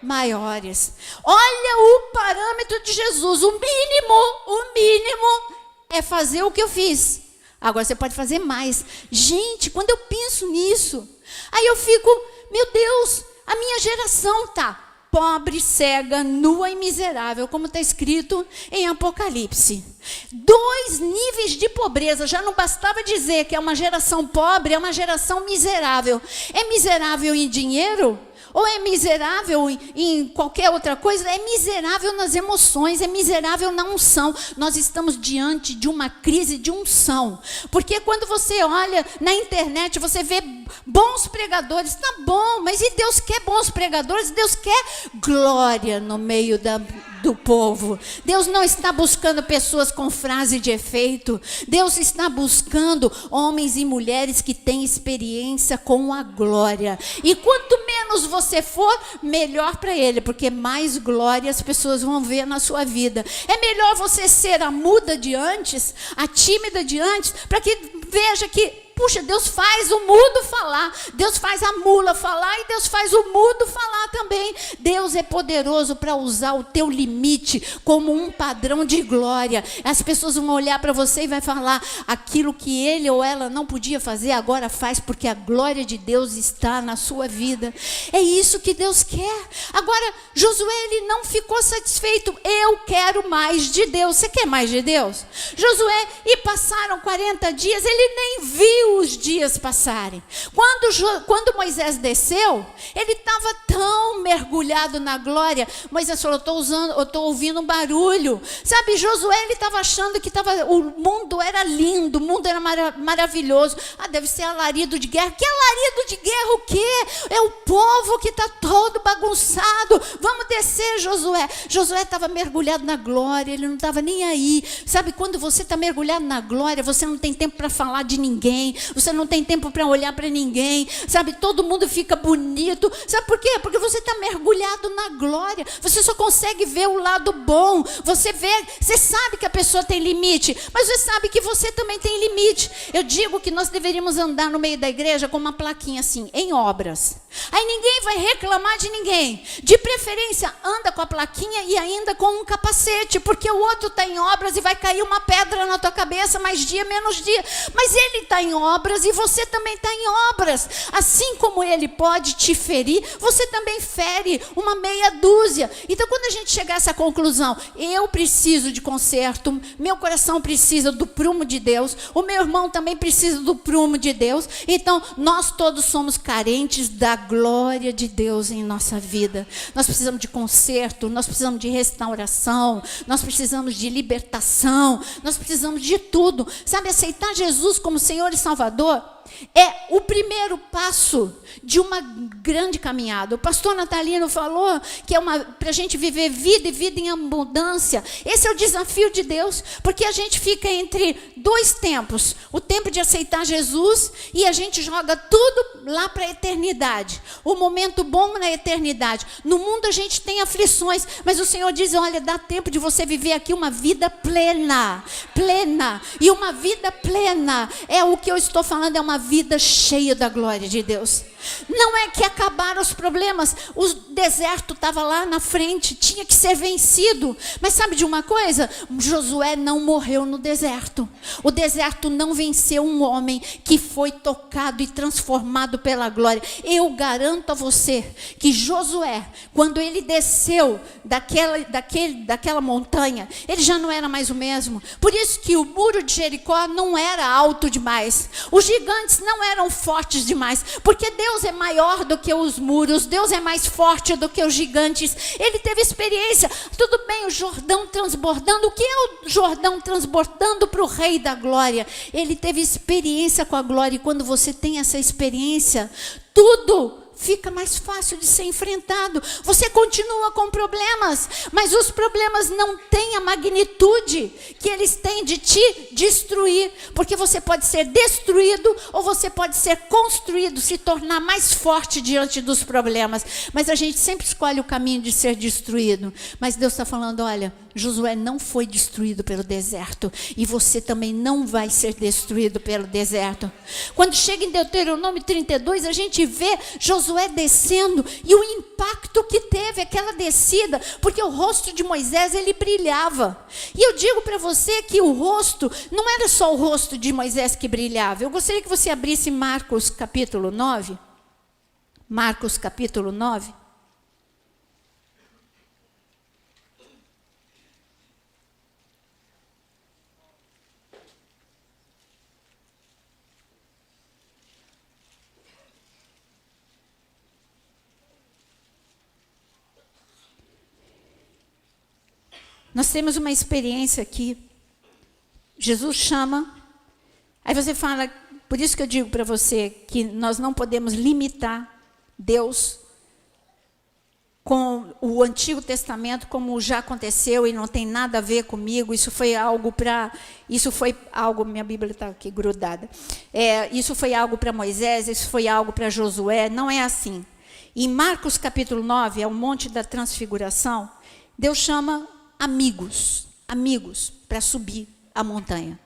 maiores. Olha o parâmetro de Jesus, o mínimo é fazer o que eu fiz. Agora você pode fazer mais. Gente, quando eu penso nisso, aí eu fico, meu Deus, a minha geração está pobre, cega, nua e miserável, como está escrito em Apocalipse. 2 níveis de pobreza. Já não bastava dizer que é uma geração pobre, é uma geração miserável. É miserável em dinheiro? Ou é miserável em qualquer outra coisa? É miserável nas emoções, é miserável na unção. Nós estamos diante de uma crise de unção. Porque quando você olha na internet, você vê bons pregadores, tá bom, mas e Deus quer bons pregadores? Deus quer glória no meio do povo. Deus não está buscando pessoas com frase de efeito. Deus está buscando homens e mulheres que têm experiência com a glória. E quanto menos você for, melhor para ele, porque mais glória as pessoas vão ver na sua vida. É melhor você ser a muda de antes, a tímida de antes, para que veja que Puxa, Deus faz o mudo falar, Deus faz a mula falar e Deus faz o mudo falar também. Deus é poderoso para usar o teu limite como um padrão de glória. As pessoas vão olhar para você e vai falar, aquilo que ele ou ela não podia fazer, agora faz, porque a glória de Deus está na sua vida. É isso que Deus quer. Agora, Josué, ele não ficou satisfeito. Eu quero mais de Deus. Você quer mais de Deus? Josué, e passaram 40 dias, ele nem viu os dias passarem. Quando Moisés desceu, ele estava tão mergulhado na glória. Moisés falou, eu estou ouvindo um barulho. Sabe, Josué, ele estava achando que o mundo era lindo, o mundo era maravilhoso. Deve ser alarido de guerra. Que alarido de guerra o quê? É o povo que está todo bagunçado. Vamos descer, Josué. Josué estava mergulhado na glória, ele não estava nem aí. Sabe, quando você está mergulhado na glória, você não tem tempo para falar de ninguém, você não tem tempo para olhar para ninguém, sabe, todo mundo fica bonito. Sabe por quê? Porque você está mergulhado na glória, você só consegue ver o lado bom. Você sabe que a pessoa tem limite, mas você sabe que você também tem limite. Eu digo que nós deveríamos andar no meio da igreja com uma plaquinha assim, em obras. Aí ninguém vai reclamar de ninguém. De preferência, anda com a plaquinha e ainda com um capacete, porque o outro está em obras e vai cair uma pedra na tua cabeça, mais dia, menos dia. Mas ele está em obras e você também está em obras. Assim como ele pode te ferir, você também fere uma meia dúzia. Então, quando a gente chegar a essa conclusão, eu preciso de conserto, meu coração precisa do prumo de Deus, o meu irmão também precisa do prumo de Deus, então nós todos somos carentes da glória de Deus em nossa vida. Nós precisamos de conserto, nós precisamos de restauração, nós precisamos de libertação, nós precisamos de tudo. Sabe, aceitar Jesus como Senhor e Salvador é o primeiro passo de uma grande caminhada. O pastor Natalino falou que é para a gente viver vida e vida em abundância. Esse é o desafio de Deus, porque a gente fica entre dois tempos, o tempo de aceitar Jesus e a gente joga tudo lá para a eternidade, o momento bom na eternidade. No mundo a gente tem aflições, mas o Senhor diz, olha, dá tempo de você viver aqui uma vida plena, e uma vida plena é o que eu estou falando, é uma vida cheia da glória de Deus. Não é que acabaram os problemas, o deserto estava lá na frente, tinha que ser vencido. Mas sabe de uma coisa? Josué não morreu no deserto. O deserto não venceu um homem que foi tocado e transformado pela glória. Eu garanto a você que Josué, quando ele desceu daquela montanha, ele já não era mais o mesmo. Por isso que o muro de Jericó não era alto demais, os gigantes não eram fortes demais, porque Deus é maior do que os muros, Deus é mais forte do que os gigantes. Ele teve experiência. Tudo bem, o Jordão transbordando. O que é o Jordão transbordando para o Rei da Glória? Ele teve experiência com a glória, e quando você tem essa experiência, tudo fica mais fácil de ser enfrentado. Você continua com problemas, mas os problemas não têm a magnitude que eles têm de te destruir, porque você pode ser destruído ou você pode ser construído, se tornar mais forte diante dos problemas. Mas a gente sempre escolhe o caminho de ser destruído. Mas Deus está falando, olha, Josué não foi destruído pelo deserto, e você também não vai ser destruído pelo deserto. Quando chega em Deuteronômio 32, a gente vê Josué descendo e o impacto que teve aquela descida, porque o rosto de Moisés, ele brilhava. E eu digo para você que o rosto, não era só o rosto de Moisés que brilhava. Eu gostaria que você abrisse Marcos capítulo 9. Marcos capítulo 9. Nós temos uma experiência aqui. Jesus chama. Aí você fala, por isso que eu digo para você que nós não podemos limitar Deus com o Antigo Testamento, como já aconteceu e não tem nada a ver comigo. Isso foi algo, minha Bíblia está aqui grudada. Isso foi algo para Moisés, isso foi algo para Josué. Não é assim. Em Marcos capítulo 9, é o Monte da Transfiguração, Deus chama amigos para subir a montanha.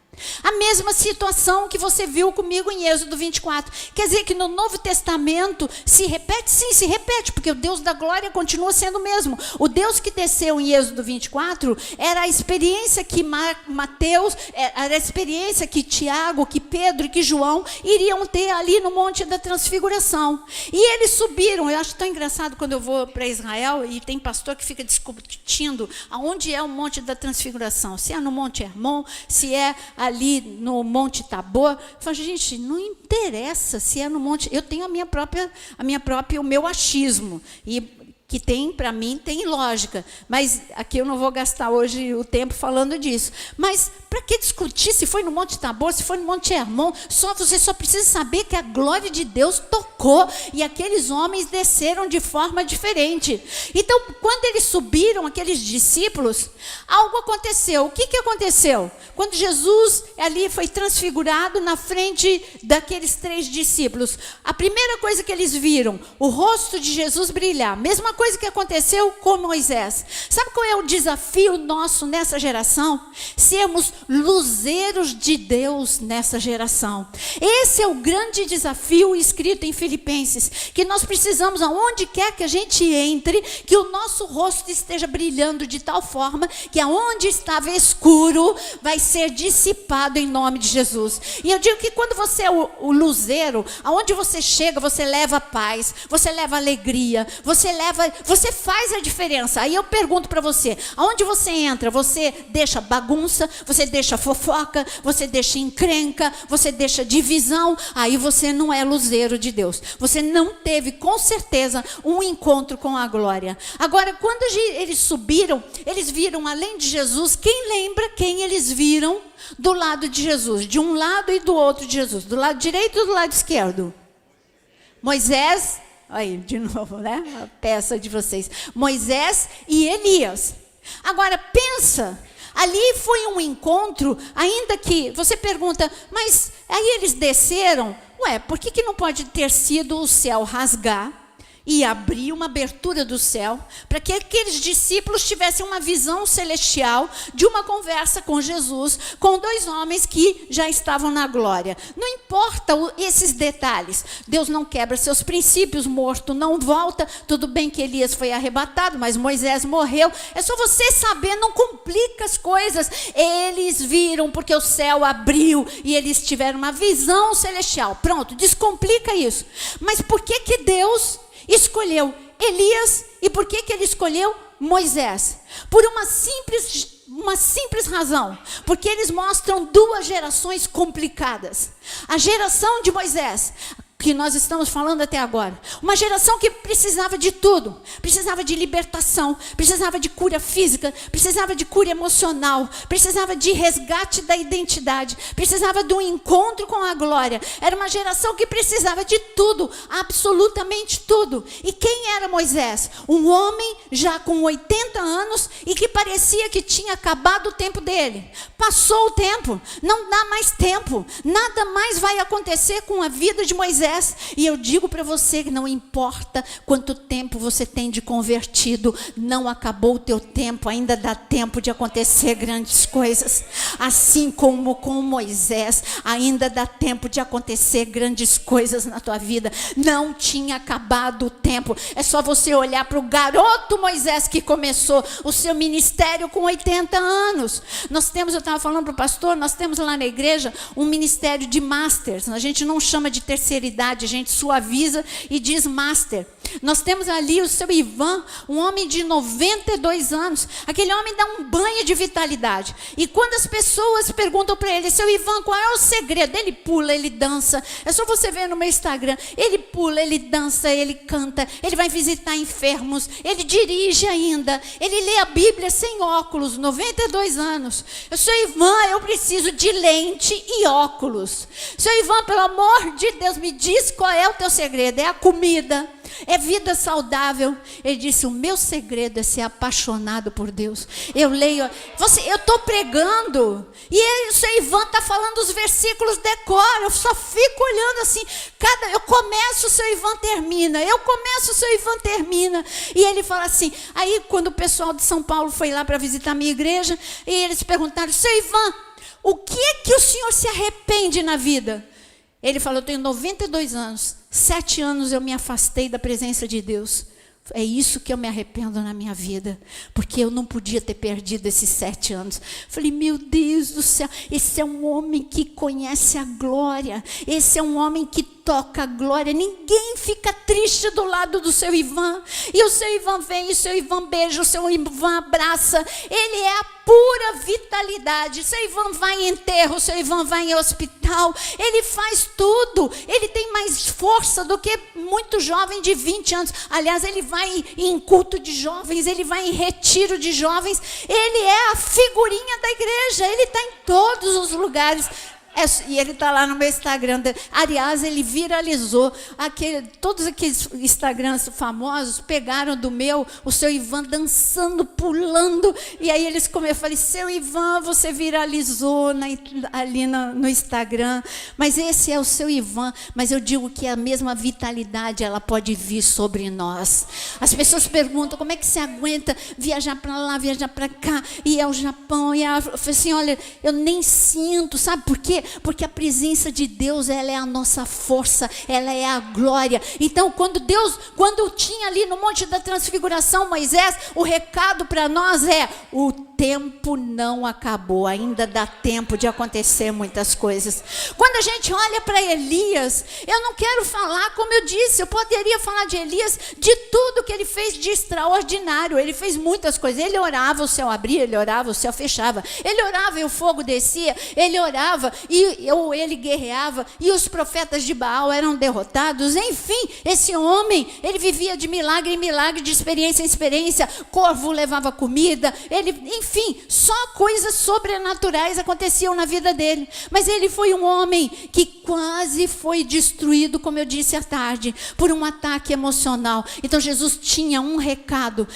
A mesma situação que você viu comigo em Êxodo 24. Quer dizer que no Novo Testamento se repete? Sim, se repete, porque o Deus da glória continua sendo o mesmo. O Deus que desceu em Êxodo 24 era a experiência que Mateus, era a experiência que Tiago, que Pedro e que João iriam ter ali no Monte da Transfiguração. E eles subiram. Eu acho tão engraçado quando eu vou para Israel e tem pastor que fica discutindo aonde é o Monte da Transfiguração. Se é no Monte Hermon, se é ali no Monte Tabor. Eu falo, gente, não interessa se é no Monte. Eu tenho o meu achismo. E que tem, para mim, tem lógica. Mas aqui eu não vou gastar hoje o tempo falando disso. Mas para que discutir se foi no Monte Tabor, se foi no Monte Hermon? Você só precisa saber que a glória de Deus tocou e aqueles homens desceram de forma diferente. Então, quando eles subiram, aqueles discípulos, algo aconteceu. O que aconteceu? Quando Jesus ali foi transfigurado na frente daqueles 3 discípulos, a primeira coisa que eles viram, o rosto de Jesus brilhar. Mesma coisa que aconteceu com Moisés. Sabe qual é o desafio nosso nessa geração? Sermos luzeiros de Deus nessa geração. Esse é o grande desafio escrito em Filipenses, que nós precisamos, aonde quer que a gente entre, que o nosso rosto esteja brilhando de tal forma que aonde estava escuro vai ser dissipado em nome de Jesus. E eu digo que quando você é o luzeiro, aonde você chega, você leva paz, você leva alegria, você faz a diferença. Aí eu pergunto para você, aonde você entra, você deixa bagunça, você deixa fofoca, você deixa encrenca, você deixa divisão, aí você não é luzeiro de Deus. Você não teve, com certeza, um encontro com a glória. Agora, quando eles subiram, eles viram, além de Jesus, quem lembra quem eles viram do lado de Jesus? De um lado e do outro de Jesus. Do lado direito e do lado esquerdo? Moisés, aí, de novo, né? A peça de vocês. Moisés e Elias. Agora, pensa, ali foi um encontro, ainda que, você pergunta, mas aí eles desceram, por que não pode ter sido o céu rasgar e abrir uma abertura do céu, para que aqueles discípulos tivessem uma visão celestial de uma conversa com Jesus, com 2 homens que já estavam na glória. Não importa esses detalhes, Deus não quebra seus princípios, morto não volta, tudo bem que Elias foi arrebatado, mas Moisés morreu, é só você saber, não complica as coisas. Eles viram porque o céu abriu e eles tiveram uma visão celestial, pronto, descomplica isso. Mas por que Deus escolheu Elias e por que ele escolheu Moisés? Por uma simples razão, porque eles mostram 2 gerações complicadas. A geração de Moisés, que nós estamos falando até agora, uma geração que precisava de tudo, precisava de libertação, precisava de cura física, precisava de cura emocional, precisava de resgate da identidade, precisava de um encontro com a glória. Era uma geração que precisava de tudo, absolutamente tudo. E quem era Moisés? Um homem já com 80 anos e que parecia que tinha acabado o tempo dele. Passou o tempo, não dá mais tempo, nada mais vai acontecer com a vida de Moisés. E eu digo para você que não importa quanto tempo você tem de convertido, não acabou o teu tempo, ainda dá tempo de acontecer grandes coisas. Assim como com Moisés, ainda dá tempo de acontecer grandes coisas na tua vida. Não tinha acabado o tempo. É só você olhar para o garoto Moisés que começou o seu ministério com 80 anos. Eu estava falando para o pastor, nós temos lá na igreja um ministério de masters. A gente não chama de terceira idade, a gente suaviza e diz master. Nós temos ali o seu Ivan, um homem de 92 anos. Aquele homem dá um banho de vitalidade. E quando as pessoas perguntam para ele, seu Ivan, qual é o segredo? Ele pula, ele dança. É só você ver no meu Instagram. Ele pula, ele dança, ele canta, ele vai visitar enfermos, ele dirige ainda, ele lê a Bíblia sem óculos, 92 anos. Seu Ivan, eu preciso de lente e óculos. Seu Ivan, pelo amor de Deus, me diz qual é o teu segredo. É a comida? É vida saudável? Ele disse, o meu segredo é ser apaixonado por Deus. Eu leio, eu estou pregando e o seu Ivan está falando os versículos decora. Eu só fico olhando assim, eu começo, o seu Ivan termina, eu começo, o seu Ivan termina. E ele fala assim, aí quando o pessoal de São Paulo foi lá para visitar a minha igreja, e eles perguntaram, seu Ivan, o que é que o senhor se arrepende na vida? Ele falou, eu tenho 92 anos, 7 anos eu me afastei da presença de Deus. É isso que eu me arrependo na minha vida, porque eu não podia ter perdido esses 7 anos. Falei, meu Deus do céu, esse é um homem que conhece a glória, esse é um homem que toca a glória. Ninguém fica triste do lado do seu Ivan, e o seu Ivan vem, e o seu Ivan beija, o seu Ivan abraça, ele é a pura vitalidade. O seu Ivan vai em enterro, o seu Ivan vai em hospital, ele faz tudo, ele tem mais força do que muito jovem de 20 anos, aliás, ele vai em culto de jovens, ele vai em retiro de jovens, ele é a figurinha da igreja, ele está em todos os lugares. E ele está lá no meu Instagram. Aliás, ele viralizou. Todos aqueles Instagrams famosos pegaram do meu, o seu Ivan dançando, pulando. E aí eles começaram. Eu falei, seu Ivan, você viralizou ali no Instagram. Mas esse é o seu Ivan. Mas eu digo que a mesma vitalidade, ela pode vir sobre nós. As pessoas perguntam, como é que você aguenta viajar para lá, viajar para cá, ir ao Japão? Eu falei assim, olha, eu nem sinto, sabe por quê? Porque a presença de Deus, ela é a nossa força, ela é a glória. Então, quando tinha ali no Monte da Transfiguração, Moisés, o recado para nós é, o tempo não acabou, ainda dá tempo de acontecer muitas coisas. Quando a gente olha para Elias, eu não quero falar, como eu disse, eu poderia falar de Elias, de tudo que ele fez de extraordinário. Ele fez muitas coisas, ele orava, o céu abria, ele orava, o céu fechava, ele orava e o fogo descia, ele orava ou ele guerreava, e os profetas de Baal eram derrotados. Enfim, esse homem, ele vivia de milagre em milagre, de experiência em experiência. Corvo levava comida, enfim, só coisas sobrenaturais aconteciam na vida dele. Mas ele foi um homem que quase foi destruído, como eu disse à tarde, por um ataque emocional. Então Jesus tinha um recado,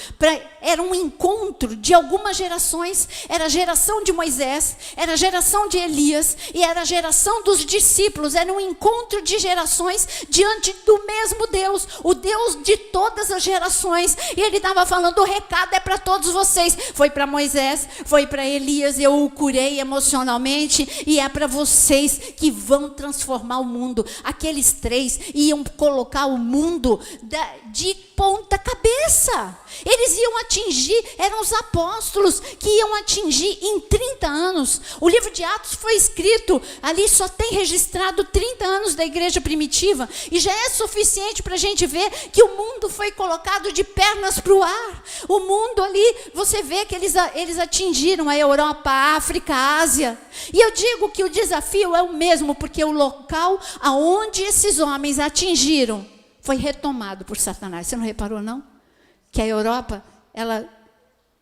era um encontro de algumas gerações, era a geração de Moisés, era a geração de Elias, e era a geração dos discípulos. Era um encontro de gerações diante do mesmo Deus, o Deus de todas as gerações. E ele estava falando, o recado é para todos vocês. Foi para Moisés, foi para Elias, eu o curei emocionalmente, e é para vocês que vão transformar o mundo. Aqueles 3 iam colocar o mundo de ponta cabeça. Eles iam atingir, eram os apóstolos que iam atingir em 30 anos. O livro de Atos foi escrito, ali só tem registrado 30 anos da igreja primitiva, e já é suficiente para a gente ver que o mundo foi colocado de pernas para o ar. O mundo ali, você vê que eles atingiram a Europa, a África, a Ásia. E eu digo que o desafio é o mesmo, porque o local aonde esses homens atingiram foi retomado por Satanás. Você não reparou, não? Que a Europa, ela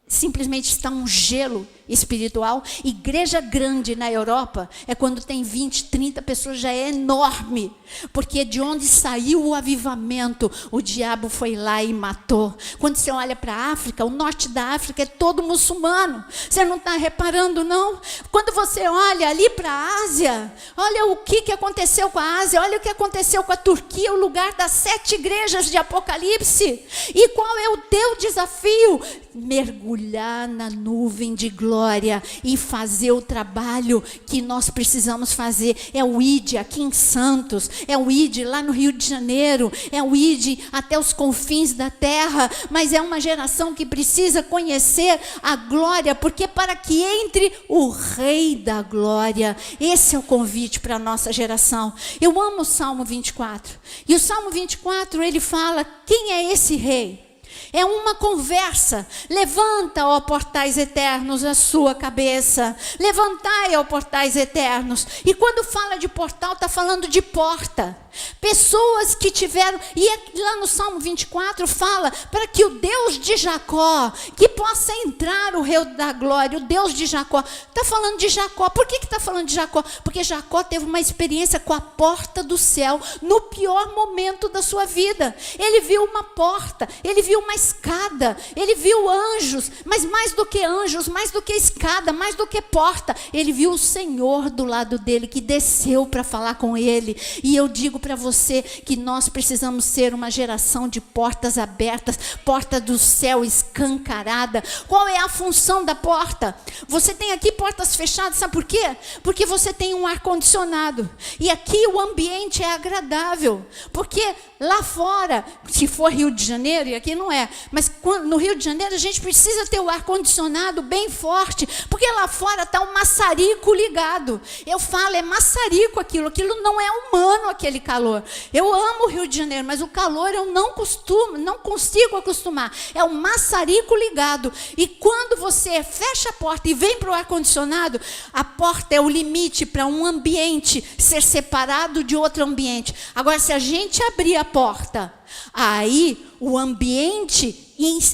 simplesmente está um gelo espiritual. Igreja grande na Europa é quando tem 20, 30 pessoas, já é enorme, porque de onde saiu o avivamento, o diabo foi lá e matou. Quando você olha para a África, o norte da África é todo muçulmano. Você não está reparando, não? Quando você olha ali para a Ásia, olha o que aconteceu com a Ásia, olha o que aconteceu com a Turquia, o lugar das 7 igrejas de Apocalipse. E qual é o teu desafio? Mergulhar na nuvem de glória e fazer o trabalho que nós precisamos fazer. É o ID aqui em Santos, é o ID lá no Rio de Janeiro, é o ID até os confins da terra, mas é uma geração que precisa conhecer a glória, porque para que entre o Rei da Glória, esse é o convite para a nossa geração. Eu amo o Salmo 24, e o Salmo 24 ele fala, quem é esse Rei? É uma conversa. Levanta, ó portais eternos, a sua cabeça. Levantai, ó portais eternos. E quando fala de portal, está falando de porta. Pessoas que tiveram, e lá no Salmo 24 fala, para que o Deus de Jacó, que possa entrar o Rei da Glória, o Deus de Jacó. Está falando de Jacó. Por que está falando de Jacó? Porque Jacó teve uma experiência com a porta do céu, no pior momento da sua vida. Ele viu uma porta, ele viu uma escada, ele viu anjos, mas mais do que anjos, mais do que escada, mais do que porta, ele viu o Senhor do lado dele, que desceu para falar com ele. E eu digo para você que nós precisamos ser uma geração de portas abertas, porta do céu escancarada. Qual é a função da porta? Você tem aqui portas fechadas, sabe por quê? Porque você tem um ar-condicionado, e aqui o ambiente é agradável, porque lá fora, se for Rio de Janeiro, e aqui não é, mas no Rio de Janeiro a gente precisa ter o ar-condicionado bem forte, porque lá fora está um maçarico ligado. Eu falo, é maçarico aquilo não é humano, aquele calor. Eu amo o Rio de Janeiro, mas o calor eu não consigo acostumar. É um maçarico ligado, e quando você fecha a porta e vem para o ar-condicionado, a porta é o limite para um ambiente ser separado de outro ambiente. Agora, se a gente abrir a porta, aí o ambiente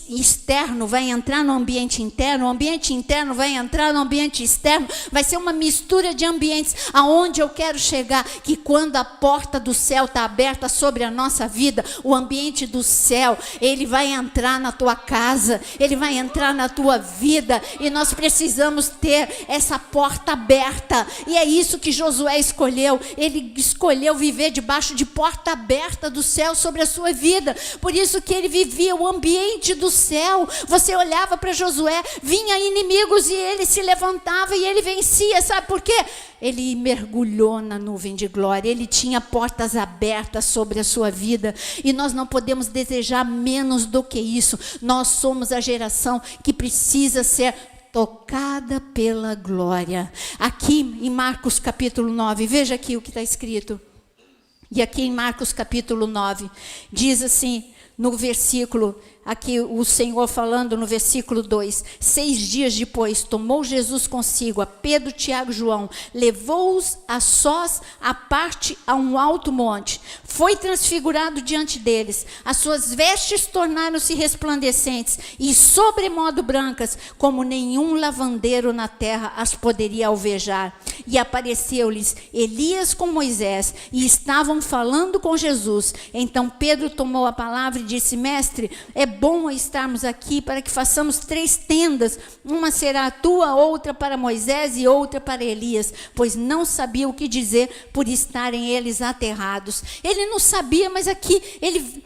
externo vai entrar no ambiente interno, o ambiente interno vai entrar no ambiente externo, vai ser uma mistura de ambientes. Aonde eu quero chegar, que quando a porta do céu está aberta sobre a nossa vida, o ambiente do céu, ele vai entrar na tua casa, ele vai entrar na tua vida, e nós precisamos ter essa porta aberta. E é isso que Josué escolheu. Ele escolheu viver debaixo de porta aberta do céu sobre a sua vida. Por isso que ele vivia o ambiente do céu. Você olhava para Josué, vinha inimigos e ele se levantava e ele vencia. Sabe por quê? Ele mergulhou na nuvem de glória. Ele tinha portas abertas sobre a sua vida, e nós não podemos desejar menos do que isso. Nós somos a geração que precisa ser tocada pela glória. Aqui em Marcos capítulo 9, veja aqui o que está escrito. E aqui em Marcos capítulo 9, diz assim, no versículo, aqui o Senhor falando no versículo 2, 6 dias depois, tomou Jesus consigo a Pedro, Tiago e João, levou-os a sós à parte a um alto monte, foi transfigurado diante deles, as suas vestes tornaram-se resplandecentes e sobremodo brancas, como nenhum lavandeiro na terra as poderia alvejar. E apareceu-lhes Elias com Moisés, e estavam falando com Jesus. Então Pedro tomou a palavra e disse: Mestre, é bom estarmos aqui para que façamos 3 tendas, uma será a tua, outra para Moisés e outra para Elias, pois não sabia o que dizer por estarem eles aterrados. Ele não sabia, mas aqui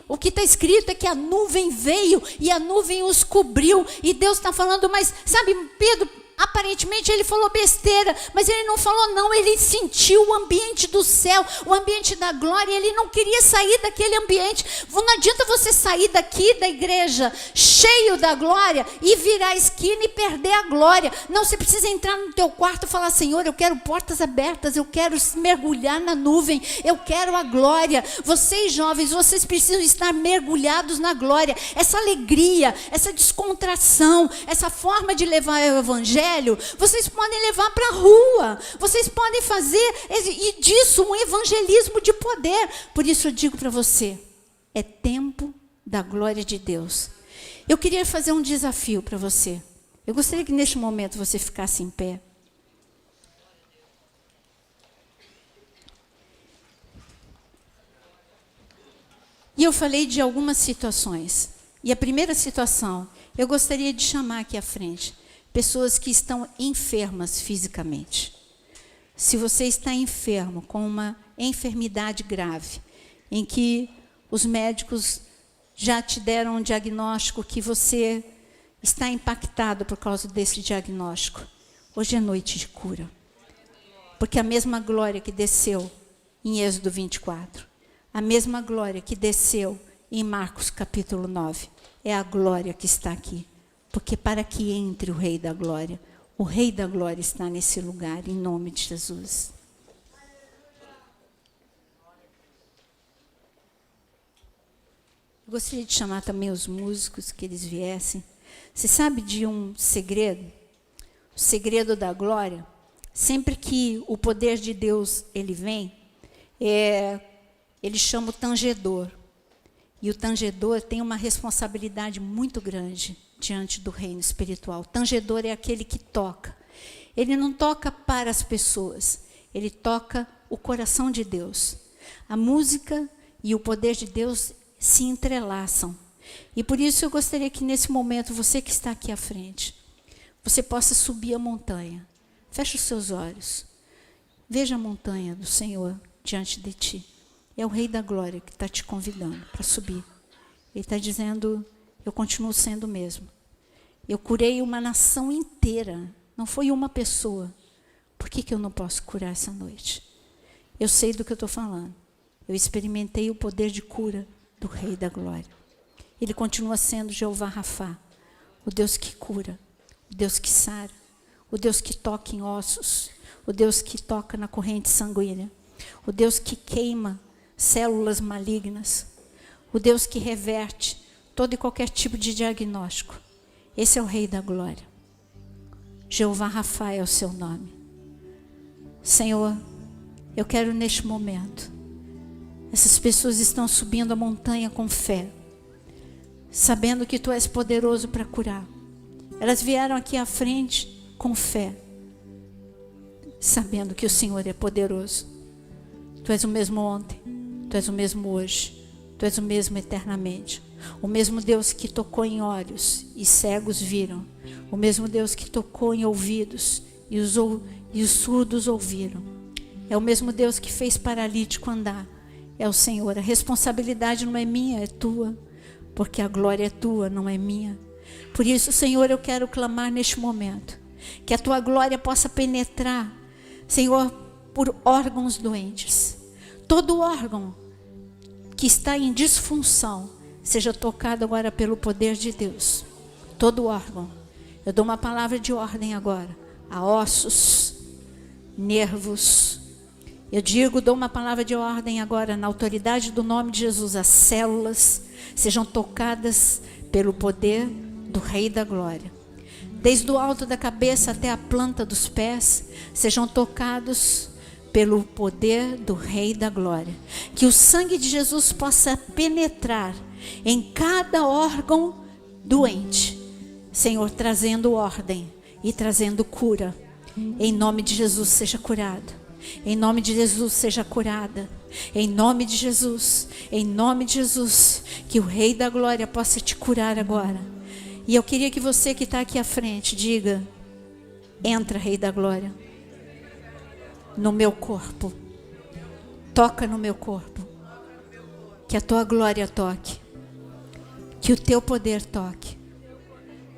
o que está escrito é que a nuvem veio e a nuvem os cobriu, e Deus está falando, mas sabe, Pedro, aparentemente ele falou besteira, mas ele não falou não, ele sentiu o ambiente do céu, o ambiente da glória, ele não queria sair daquele ambiente. Não adianta você sair daqui da igreja cheio da glória e virar a esquina e perder a glória. Não, você precisa entrar no teu quarto e falar: Senhor, eu quero portas abertas, eu quero mergulhar na nuvem, eu quero a glória. Vocês jovens, vocês precisam estar mergulhados na glória. Essa alegria, essa descontração, essa forma de levar o evangelho, vocês podem levar para a rua, vocês podem fazer disso um evangelismo de poder. Por isso eu digo para você, é tempo da glória de Deus. Eu queria fazer um desafio para você. Eu gostaria que neste momento você ficasse em pé. E eu falei de algumas situações. E a primeira situação, eu gostaria de chamar aqui à frente pessoas que estão enfermas fisicamente. Se você está enfermo, com uma enfermidade grave, em que os médicos já te deram um diagnóstico que você está impactado por causa desse diagnóstico, hoje é noite de cura. Porque a mesma glória que desceu em Êxodo 24, a mesma glória que desceu em Marcos capítulo 9, é a glória que está aqui. Porque para que entre o Rei da Glória, o Rei da Glória está nesse lugar, em nome de Jesus. Eu gostaria de chamar também os músicos, que eles viessem. Você sabe de um segredo? O segredo da glória? Sempre que o poder de Deus ele vem, ele chama o tangedor. E o tangedor tem uma responsabilidade muito grande diante do reino espiritual. O tangedor é aquele que toca. Ele não toca para as pessoas, ele toca o coração de Deus. A música e o poder de Deus se entrelaçam. E por isso eu gostaria que nesse momento, você que está aqui à frente, você possa subir a montanha. Feche os seus olhos. Veja a montanha do Senhor diante de ti. É o Rei da Glória que está te convidando para subir. Ele está dizendo, eu continuo sendo o mesmo. Eu curei uma nação inteira, não foi uma pessoa. Por que eu não posso curar essa noite? Eu sei do que eu estou falando. Eu experimentei o poder de cura do Rei da Glória. Ele continua sendo Jeová Rafá, o Deus que cura, o Deus que sara, o Deus que toca em ossos, o Deus que toca na corrente sanguínea, o Deus que queima células malignas, o Deus que reverte todo e qualquer tipo de diagnóstico. Esse é o Rei da Glória. Jeová Rafá é o seu nome. Senhor, eu quero neste momento, essas pessoas estão subindo a montanha com fé, sabendo que Tu és poderoso para curar. Elas vieram aqui à frente com fé, sabendo que o Senhor é poderoso. Tu és o mesmo ontem, Tu és o mesmo hoje, Tu és o mesmo eternamente. O mesmo Deus que tocou em olhos e cegos viram. O mesmo Deus que tocou em ouvidos e os surdos ouviram. É o mesmo Deus que fez paralítico andar. É o Senhor. A responsabilidade não é minha, é Tua. Porque a glória é Tua, não é minha. Por isso, Senhor, eu quero clamar neste momento. Que a Tua glória possa penetrar, Senhor, por órgãos doentes. Todo órgão que está em disfunção, seja tocado agora pelo poder de Deus. Todo órgão. Eu dou uma palavra de ordem agora. A ossos, nervos. Eu dou uma palavra de ordem agora na autoridade do nome de Jesus. As células sejam tocadas pelo poder do Rei da Glória. Desde o alto da cabeça até a planta dos pés, sejam tocados pelo poder do Rei da Glória. Que o sangue de Jesus possa penetrar em cada órgão doente, Senhor, trazendo ordem e trazendo cura. Em nome de Jesus, seja curado. Em nome de Jesus, seja curada. Em nome de Jesus, que o Rei da Glória possa te curar agora. E eu queria que você que está aqui à frente diga: entra, Rei da Glória, no meu corpo. Toca no meu corpo. Que a Tua glória toque. Que o Teu poder toque.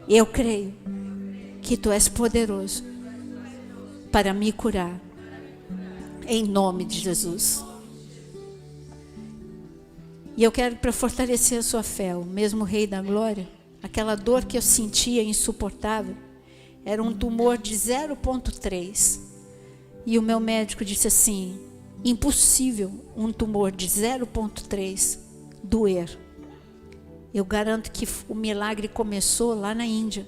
Eu creio que Tu és poderoso para me curar. Em nome de Jesus. E eu quero, para fortalecer a sua fé, o mesmo Rei da Glória, aquela dor que eu sentia insuportável, era um tumor de 0,3. E o meu médico disse assim: impossível um tumor de 0,3 doer. Eu garanto que o milagre começou lá na Índia,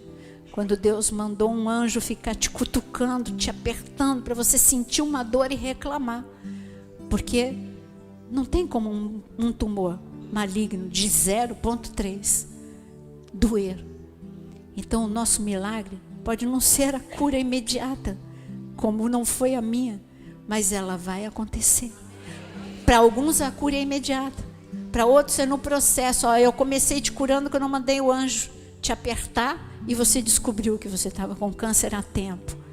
quando Deus mandou um anjo ficar te cutucando, te apertando, para você sentir uma dor e reclamar. Porque não tem como um tumor maligno de 0,3 doer. Então o nosso milagre pode não ser a cura imediata, como não foi a minha, mas ela vai acontecer. Para alguns a cura é imediata, para outros é no processo. Eu comecei te curando quando eu mandei o anjo te apertar e você descobriu que você estava com câncer a tempo.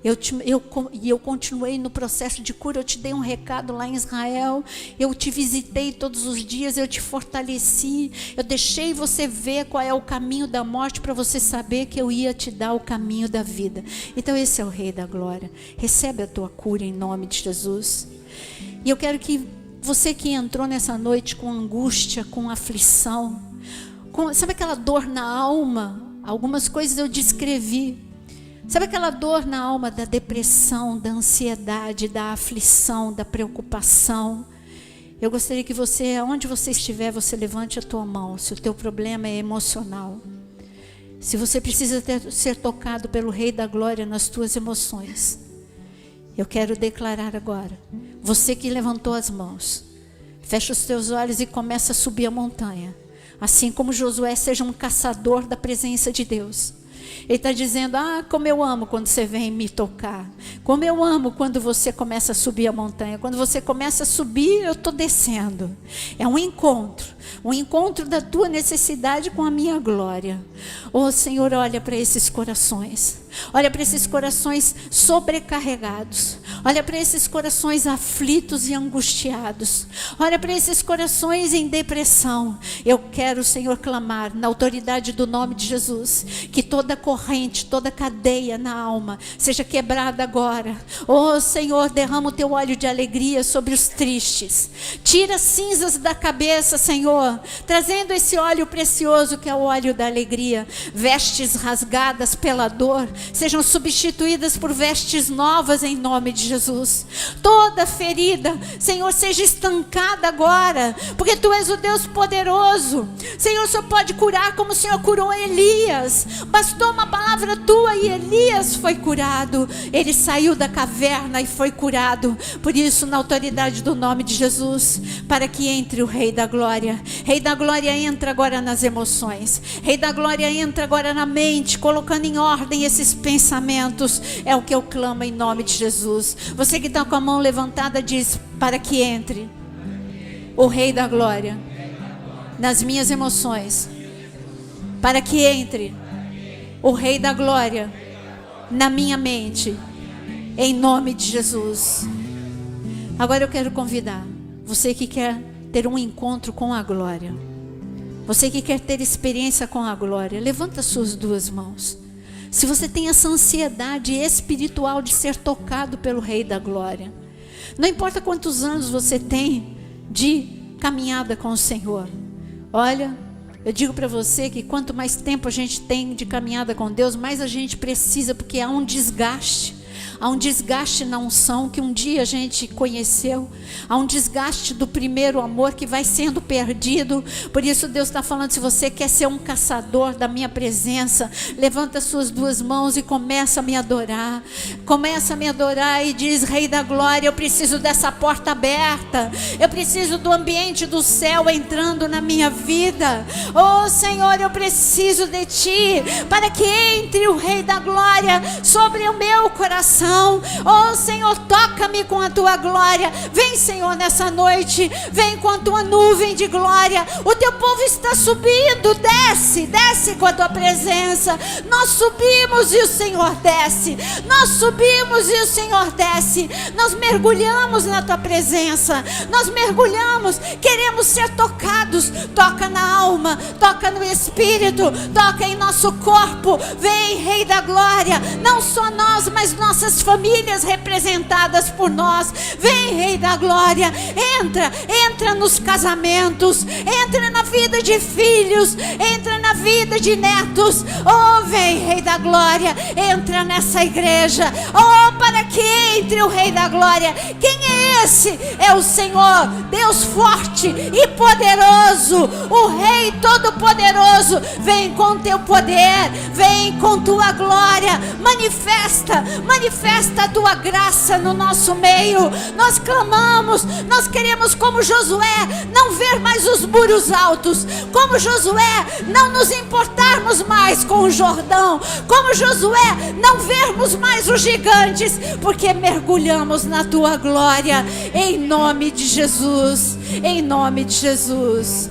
Eu continuei no processo de cura. Eu te dei um recado lá em Israel, eu te visitei todos os dias, eu te fortaleci, eu deixei você ver qual é o caminho da morte, para você saber que eu ia te dar o caminho da vida. Então esse é o Rei da Glória. Recebe a tua cura em nome de Jesus. E eu quero que você que entrou nessa noite com angústia, com aflição, sabe aquela dor na alma? Algumas coisas eu descrevi. Sabe aquela dor na alma da depressão, da ansiedade, da aflição, da preocupação? Eu gostaria que você, onde você estiver, você levante a tua mão. Se o teu problema é emocional, se você precisa ser tocado pelo Rei da Glória nas tuas emoções, eu quero declarar agora, você que levantou as mãos, fecha os teus olhos e começa a subir a montanha. Assim como Josué, seja um caçador da presença de Deus. Ele está dizendo: ah, como eu amo quando você vem me tocar. Como eu amo quando você começa a subir a montanha. Quando você começa a subir, eu estou descendo. É um encontro da tua necessidade com a minha glória. Oh Senhor, olha para esses corações. Olha para esses corações sobrecarregados. Olha para esses corações aflitos e angustiados. Olha para esses corações em depressão. Eu quero, Senhor, clamar na autoridade do nome de Jesus, que toda corrente, toda cadeia na alma seja quebrada agora. Oh Senhor, derrama o teu óleo de alegria sobre os tristes. Tira cinzas da cabeça, Senhor, trazendo esse óleo precioso que é o óleo da alegria. Vestes rasgadas pela dor sejam substituídas por vestes novas em nome de Jesus. Toda ferida, Senhor, seja estancada agora, porque Tu és o Deus poderoso. Senhor, o Senhor pode curar como o Senhor curou Elias. Bastou uma palavra Tua e Elias foi curado. Ele saiu da caverna e foi curado. Por isso, na autoridade do nome de Jesus, para que entre o Rei da Glória. Rei da Glória, entra agora nas emoções. Rei da Glória, entra agora na mente, colocando em ordem esses pensamentos. É o que eu clamo em nome de Jesus. Você que está com a mão levantada diz: para que entre o Rei da Glória nas minhas emoções. Para que entre o Rei da Glória na minha mente, em nome de Jesus. Agora eu quero convidar você que quer ter um encontro com a glória, você que quer ter experiência com a glória, levanta suas duas mãos. Se você tem essa ansiedade espiritual de ser tocado pelo Rei da Glória, não importa quantos anos você tem de caminhada com o Senhor. Olha, eu digo para você que quanto mais tempo a gente tem de caminhada com Deus, mais a gente precisa, porque há um desgaste. Há um desgaste na unção que um dia a gente conheceu. Há um desgaste do primeiro amor que vai sendo perdido. Por isso Deus está falando: se você quer ser um caçador da minha presença, levanta suas duas mãos e começa a me adorar. Começa a me adorar e diz: Rei da Glória, eu preciso dessa porta aberta. Eu preciso do ambiente do céu entrando na minha vida. Oh Senhor, eu preciso de Ti, para que entre o Rei da Glória sobre o meu coração. Oh Senhor, toca-me com a Tua glória. Vem, Senhor, nessa noite. Vem com a Tua nuvem de glória. O Teu povo está subindo. Desce, desce com a Tua presença. Nós subimos e o Senhor desce. Nós subimos e o Senhor desce. Nós mergulhamos na Tua presença. Nós mergulhamos, queremos ser tocados. Toca na alma, toca no espírito, toca em nosso corpo. Vem, Rei da Glória. Não só nós, mas nossas famílias representadas por nós. Vem, Rei da Glória. Entra nos casamentos, entra na vida de filhos, entra na vida de netos. Oh, vem, Rei da Glória, entra nessa igreja. Oh, para que entre o Rei da Glória. Quem é esse? É o Senhor, Deus forte e poderoso, o Rei todo-poderoso. Vem com Teu poder, vem com Tua glória. Manifesta a Tua graça no nosso meio. Nós clamamos, nós queremos, como Josué, não ver mais os muros altos, como Josué, não nos importarmos mais com o Jordão, como Josué, não vermos mais os gigantes, porque mergulhamos na Tua glória, em nome de Jesus, em nome de Jesus.